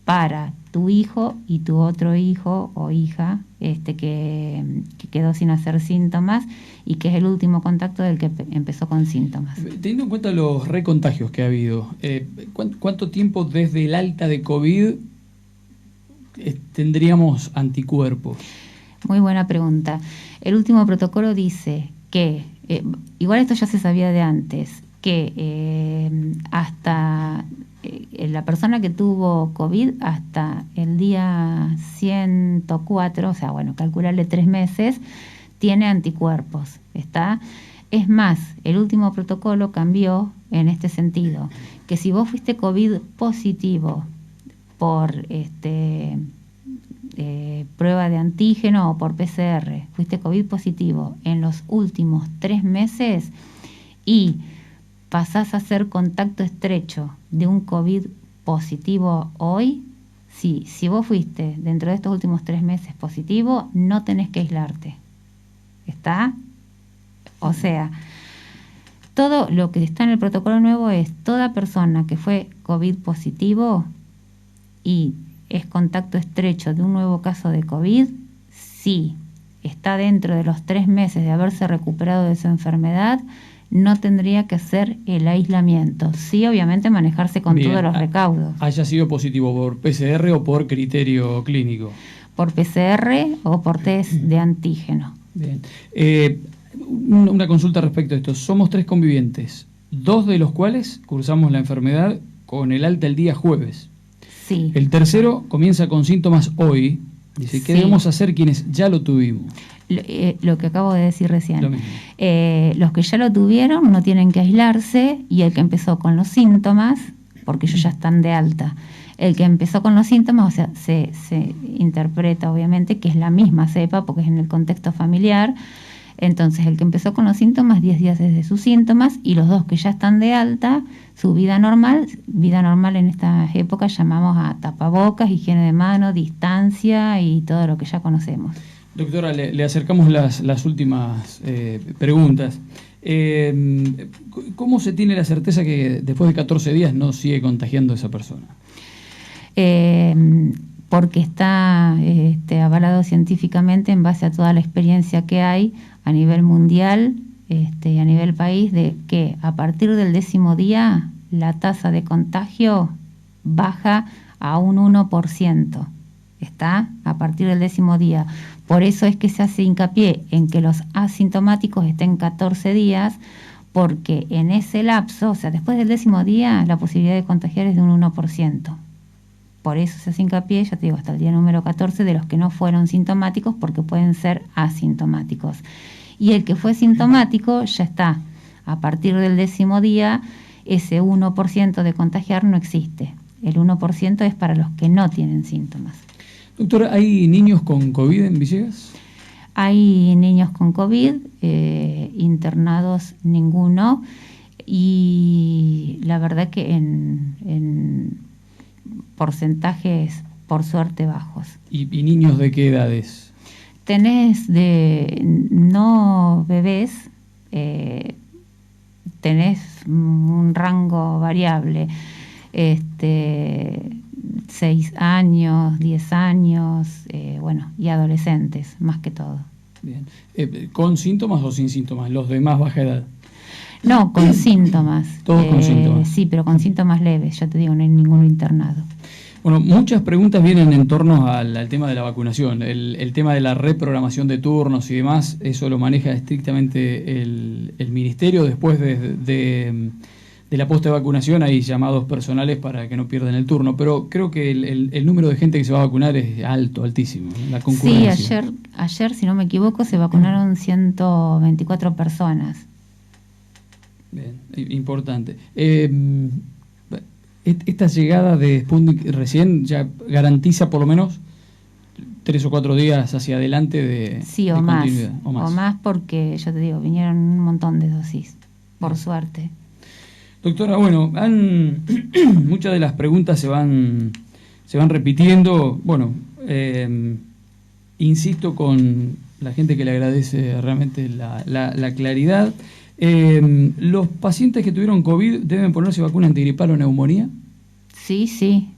para tu hijo y tu otro hijo o hija que quedó sin hacer síntomas y que es el último contacto del que empezó con síntomas. Teniendo en cuenta los recontagios que ha habido, ¿cuánto tiempo desde el alta de COVID tendríamos anticuerpos? Muy buena pregunta. El último protocolo dice que, igual esto ya se sabía de antes, que hasta la persona que tuvo COVID hasta el día 104, o sea, bueno, calcularle 3 meses, tiene anticuerpos, ¿está? Es más, el último protocolo cambió en este sentido, que si vos fuiste COVID positivo por prueba de antígeno o por PCR, fuiste COVID positivo en los últimos 3 meses y pasás a ser contacto estrecho de un COVID positivo hoy, sí, si vos fuiste dentro de estos últimos 3 meses positivo, no tenés que aislarte. ¿Está? O sea, todo lo que está en el protocolo nuevo es toda persona que fue COVID positivo y es contacto estrecho de un nuevo caso de COVID, sí, está dentro de los 3 meses de haberse recuperado de su enfermedad, no tendría que hacer el aislamiento. Sí, obviamente manejarse con todos los recaudos. ¿Haya sido positivo por PCR o por criterio clínico? Por PCR o por test de antígeno. Bien. Una consulta respecto a esto. Somos 3 convivientes, 2 de los cuales cursamos la enfermedad con el alta el día jueves. Sí. El tercero comienza con síntomas hoy. Dice, ¿qué debemos hacer quienes ya lo tuvimos? Lo que acabo de decir recién. Lo mismo. Los que ya lo tuvieron no tienen que aislarse, y el que empezó con los síntomas, porque ellos ya están de alta, el que empezó con los síntomas, o sea, se interpreta obviamente que es la misma cepa porque es en el contexto familiar. Entonces, el que empezó con los síntomas, 10 días desde sus síntomas, y los 2 que ya están de alta, su vida normal en estas épocas llamamos a tapabocas, higiene de mano, distancia y todo lo que ya conocemos. Doctora, le acercamos las últimas preguntas. ¿Cómo se tiene la certeza que después de 14 días no sigue contagiando a esa persona? Porque está avalado científicamente en base a toda la experiencia que hay a nivel mundial y a nivel país, de que a partir del 10.º día la tasa de contagio baja a un 1%. Está a partir del 10.º día. Por eso es que se hace hincapié en que los asintomáticos estén 14 días, porque en ese lapso, o sea, después del 10.º día, la posibilidad de contagiar es de un 1%. Por eso se hace hincapié, ya te digo, hasta el día número 14 de los que no fueron sintomáticos, porque pueden ser asintomáticos. Y el que fue sintomático ya está. A partir del 10º día, ese 1% de contagiar no existe. El 1% es para los que no tienen síntomas. Doctora, ¿hay niños con COVID en Villegas? Hay niños con COVID, internados ninguno, y la verdad que en porcentajes, por suerte, bajos. ¿Y niños de qué edades? Tenés de no bebés, tenés un rango variable, 6 años, 10 años, y adolescentes, más que todo. Bien. ¿Con síntomas o sin síntomas? Los de más baja edad. No, con síntomas. Todos con síntomas. Sí, pero con síntomas leves, ya te digo, no hay ninguno internado. Bueno, muchas preguntas vienen en torno al tema de la vacunación, el tema de la reprogramación de turnos y demás. Eso lo maneja estrictamente el Ministerio. Después de la posta de vacunación hay llamados personales para que no pierdan el turno, pero creo que el número de gente que se va a vacunar es altísimo, ¿no? La concurrencia. Sí, ayer, si no me equivoco, se vacunaron 124 personas. Bien, importante. Esta llegada de Sputnik recién ya garantiza por lo menos 3 o 4 días hacia adelante de continuidad. O más porque, yo te digo, vinieron un montón de dosis, por suerte. Doctora, bueno, muchas de las preguntas se van repitiendo. Bueno, insisto con la gente que le agradece realmente la claridad. ¿Los pacientes que tuvieron COVID deben ponerse vacuna antigripal o neumonía? Sí.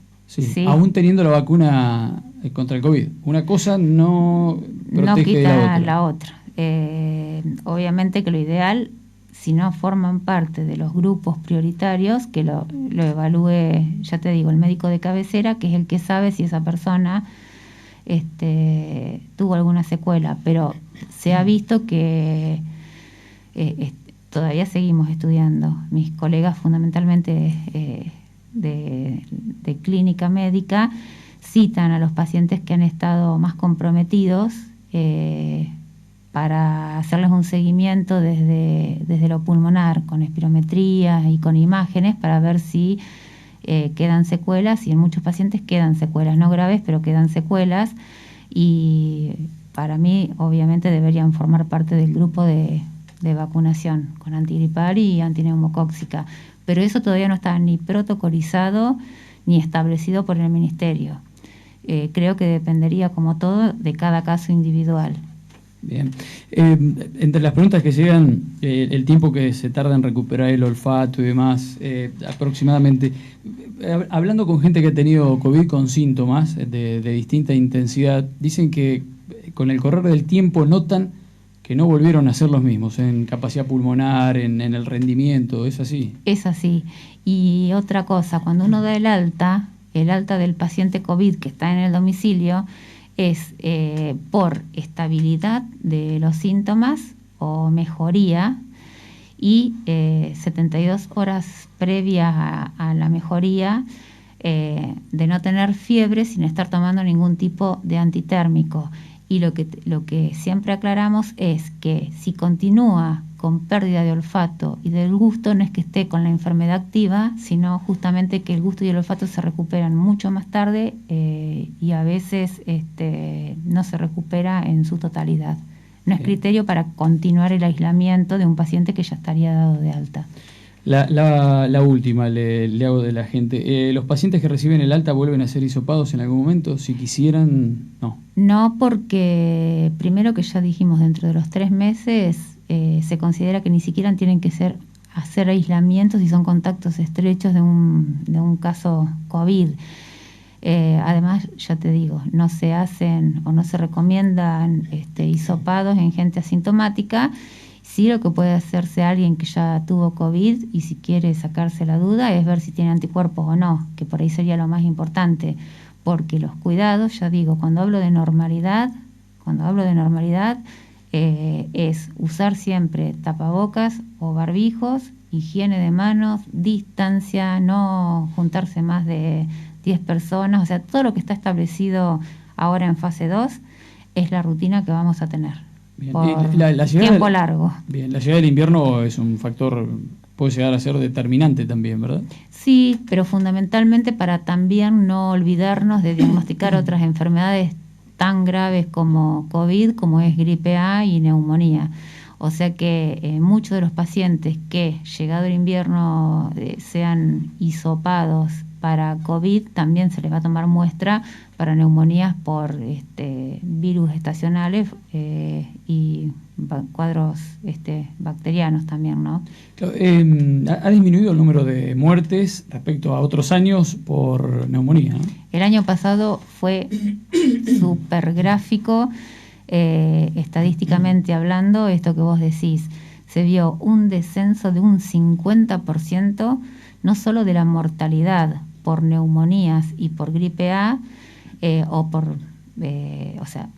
Aún teniendo la vacuna contra el COVID. Una cosa no protege de la otra. Obviamente que lo ideal, si no forman parte de los grupos prioritarios, que lo evalúe, ya te digo, el médico de cabecera, que es el que sabe si esa persona tuvo alguna secuela. Pero se ha visto que todavía seguimos estudiando. Mis colegas, fundamentalmente de clínica médica, citan a los pacientes que han estado más comprometidos para hacerles un seguimiento desde lo pulmonar, con espirometría y con imágenes, para ver si quedan secuelas, y en muchos pacientes quedan secuelas, no graves, pero quedan secuelas, y para mí obviamente deberían formar parte del grupo de vacunación con antigripal y antineumocóxica, pero eso todavía no está ni protocolizado ni establecido por el Ministerio. Creo que dependería, como todo, de cada caso individual. Bien. Entre las preguntas que llegan, el tiempo que se tarda en recuperar el olfato y demás, aproximadamente, hablando con gente que ha tenido COVID con síntomas de distinta intensidad, dicen que con el correr del tiempo notan que no volvieron a ser los mismos en capacidad pulmonar, en el rendimiento. ¿Es así? Es así. Y otra cosa, cuando uno da el alta del paciente COVID que está en el domicilio, es por estabilidad de los síntomas o mejoría, y 72 horas previas a la mejoría, de no tener fiebre sin estar tomando ningún tipo de antitérmico. Y lo que siempre aclaramos es que si continúa con pérdida de olfato y del gusto, no es que esté con la enfermedad activa, sino justamente que el gusto y el olfato se recuperan mucho más tarde, y a veces no se recupera en su totalidad. No es criterio para continuar el aislamiento de un paciente que ya estaría dado de alta. La última le hago de la gente. ¿Los pacientes que reciben el alta vuelven a ser hisopados en algún momento? Si quisieran, no. No, porque primero, que ya dijimos, dentro de los 3 meses se considera que ni siquiera tienen que hacer aislamientos si son contactos estrechos de un caso COVID. Además, ya te digo, no se hacen o no se recomiendan hisopados en gente asintomática. Sí, lo que puede hacerse alguien que ya tuvo COVID, y si quiere sacarse la duda, es ver si tiene anticuerpos o no, que por ahí sería lo más importante, porque los cuidados, ya digo, cuando hablo de normalidad, es usar siempre tapabocas o barbijos, higiene de manos, distancia, no juntarse más de 10 personas, o sea, todo lo que está establecido ahora en fase 2 es la rutina que vamos a tener. Bien. por La tiempo largo. Bien, la llegada del invierno es un factor, puede llegar a ser determinante también, ¿verdad? Sí, pero fundamentalmente para también no olvidarnos de diagnosticar otras enfermedades tan graves como COVID, como es gripe A y neumonía. O sea que muchos de los pacientes que, llegado el invierno, sean hisopados para COVID, también se les va a tomar muestra para neumonías por virus estacionales y cuadros bacterianos también, ¿no? Claro, ha disminuido el número de muertes respecto a otros años por neumonía, ¿no? El año pasado fue súper gráfico, estadísticamente hablando, esto que vos decís, se vio un descenso de un 50%, no solo de la mortalidad por neumonías y por gripe A,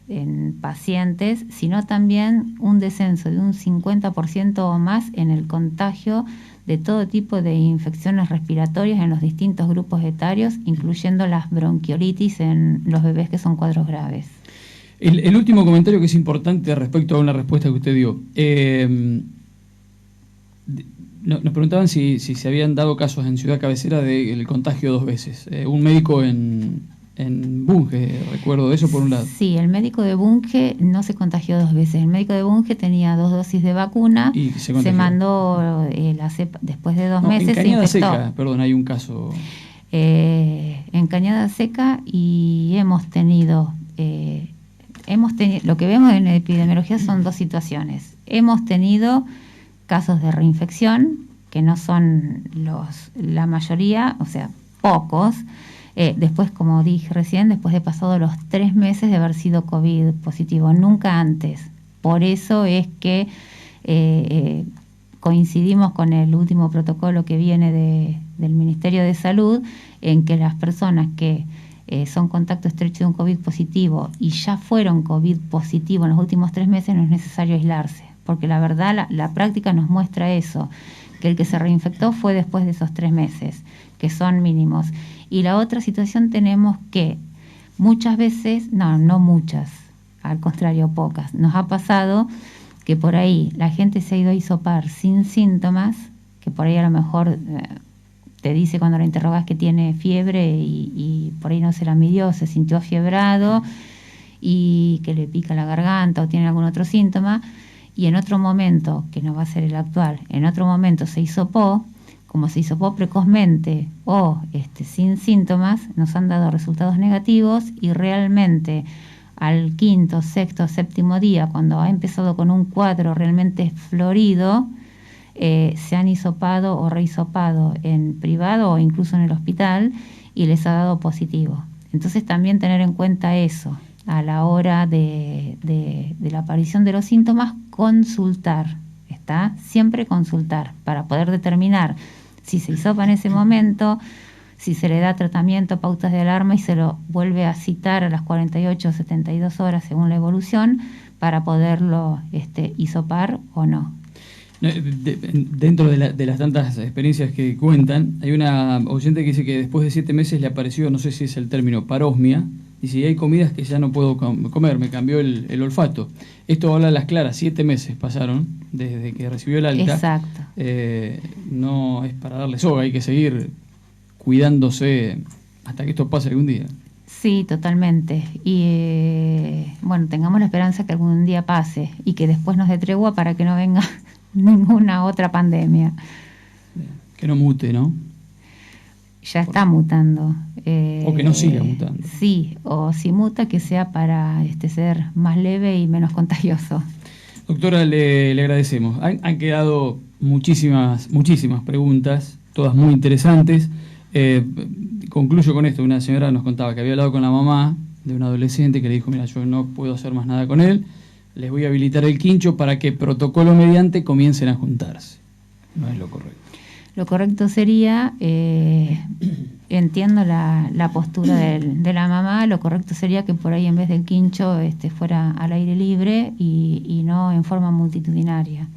en pacientes, sino también un descenso de un 50% o más en el contagio de todo tipo de infecciones respiratorias en los distintos grupos etarios, incluyendo las bronquiolitis en los bebés que son cuadros graves. El último comentario que es importante respecto a una respuesta que usted dio. Nos preguntaban si se habían dado casos en Ciudad Cabecera del contagio 2 veces. Un médico en Bunge, recuerdo de eso por un lado. Sí, el médico de Bunge no se contagió 2 veces. El médico de Bunge tenía 2 dosis de vacuna, y se mandó la cepa después de 2 meses. En Cañada se infectó. Seca, perdón, hay un caso. En Cañada Seca, y hemos tenido, lo que vemos en epidemiología son 2 situaciones. Hemos tenido casos de reinfección, que no son la mayoría, o sea, pocos. Después, como dije recién, después de pasado los 3 meses de haber sido COVID positivo, nunca antes. Por eso es que coincidimos con el último protocolo que viene del Ministerio de Salud, en que las personas que son contacto estrecho de un COVID positivo y ya fueron COVID positivo en los últimos 3 meses, no es necesario aislarse, porque la verdad la práctica nos muestra eso, que el que se reinfectó fue después de esos 3 meses, que son mínimos. Y la otra situación tenemos que muchas veces, no muchas, al contrario, pocas, nos ha pasado que por ahí la gente se ha ido a hisopar sin síntomas, que por ahí a lo mejor te dice cuando la interrogas que tiene fiebre y por ahí no se la midió, se sintió afiebrado y que le pica la garganta o tiene algún otro síntoma, y en otro momento, que no va a ser el actual, en otro momento se hisopó. Como se hisopó precozmente o sin síntomas, nos han dado resultados negativos, y realmente al 5º, 6º, 7º día, cuando ha empezado con un cuadro realmente florido, se han hisopado o rehisopado en privado o incluso en el hospital y les ha dado positivo. Entonces también tener en cuenta eso a la hora de la aparición de los síntomas, consultar, siempre consultar para poder determinar si se hisopa en ese momento, si se le da tratamiento, pautas de alarma y se lo vuelve a citar a las 48 o 72 horas según la evolución para poderlo hisopar o no. Dentro de las tantas experiencias que cuentan, hay una oyente que dice que después de 7 meses le apareció, no sé si es el término, parosmia. Dice, hay comidas que ya no puedo comer, me cambió el olfato. Esto habla a las claras, 7 meses pasaron desde que recibió el alta. Exacto. No es para darle soga, hay que seguir cuidándose hasta que esto pase algún día. Sí, totalmente. Y tengamos la esperanza que algún día pase y que después nos dé tregua para que no venga ninguna otra pandemia. Que no mute, ¿no? Ya está mutando. O que no siga mutando. Sí, o si muta, que sea para ser más leve y menos contagioso. Doctora, le agradecemos. Han quedado muchísimas preguntas, todas muy interesantes. Concluyo con esto. Una señora nos contaba que había hablado con la mamá de un adolescente que le dijo, mira, yo no puedo hacer más nada con él, les voy a habilitar el quincho para que, protocolo mediante, comiencen a juntarse. No es lo correcto. Lo correcto sería, entiendo la postura de la mamá, lo correcto sería que por ahí en vez del quincho fuera al aire libre y no en forma multitudinaria.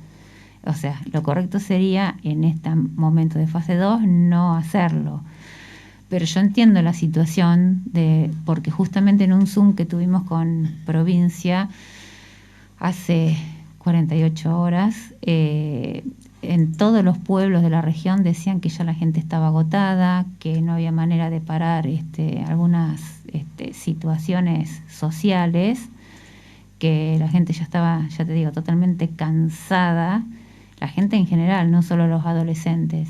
O sea, lo correcto sería en este momento de fase 2 no hacerlo. Pero yo entiendo la situación porque justamente en un Zoom que tuvimos con provincia, hace 48 horas. En todos los pueblos de la región decían que ya la gente estaba agotada, que no había manera de parar algunas situaciones sociales, que la gente ya estaba, ya te digo, totalmente cansada, la gente en general, no solo los adolescentes,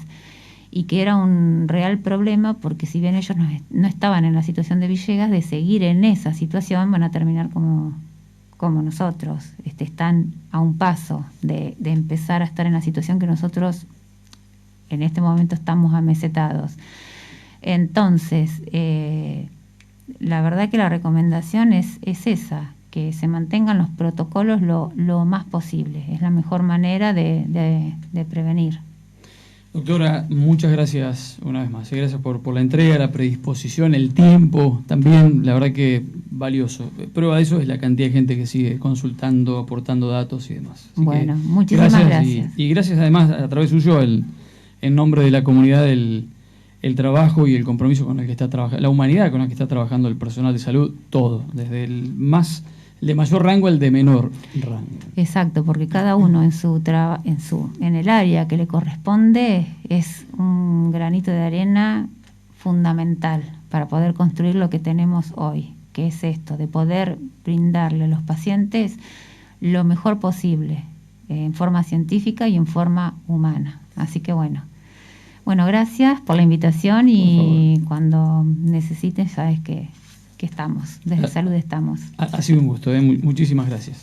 y que era un real problema porque si bien ellos no estaban en la situación de Villegas, de seguir en esa situación van a terminar como nosotros, están a un paso de empezar a estar en la situación que nosotros en este momento estamos amesetados. Entonces, la verdad que la recomendación es esa, que se mantengan los protocolos lo más posible, es la mejor manera de prevenir. Doctora, muchas gracias una vez más. Gracias por la entrega, la predisposición, el tiempo también, la verdad que valioso. Prueba de eso es la cantidad de gente que sigue consultando, aportando datos y demás. Así bueno, muchísimas gracias. Y gracias además a través suyo en nombre de la comunidad el trabajo y el compromiso con el que está trabajando, la humanidad con la que está trabajando el personal de salud, todo, desde el de mayor rango al de menor rango. Exacto, porque cada uno en el área que le corresponde es un granito de arena fundamental para poder construir lo que tenemos hoy, que es esto, de poder brindarle a los pacientes lo mejor posible, en forma científica y en forma humana. Así que bueno, gracias por la invitación y cuando necesiten sabes que estamos, desde Salud estamos. Ha sido un gusto, muchísimas gracias.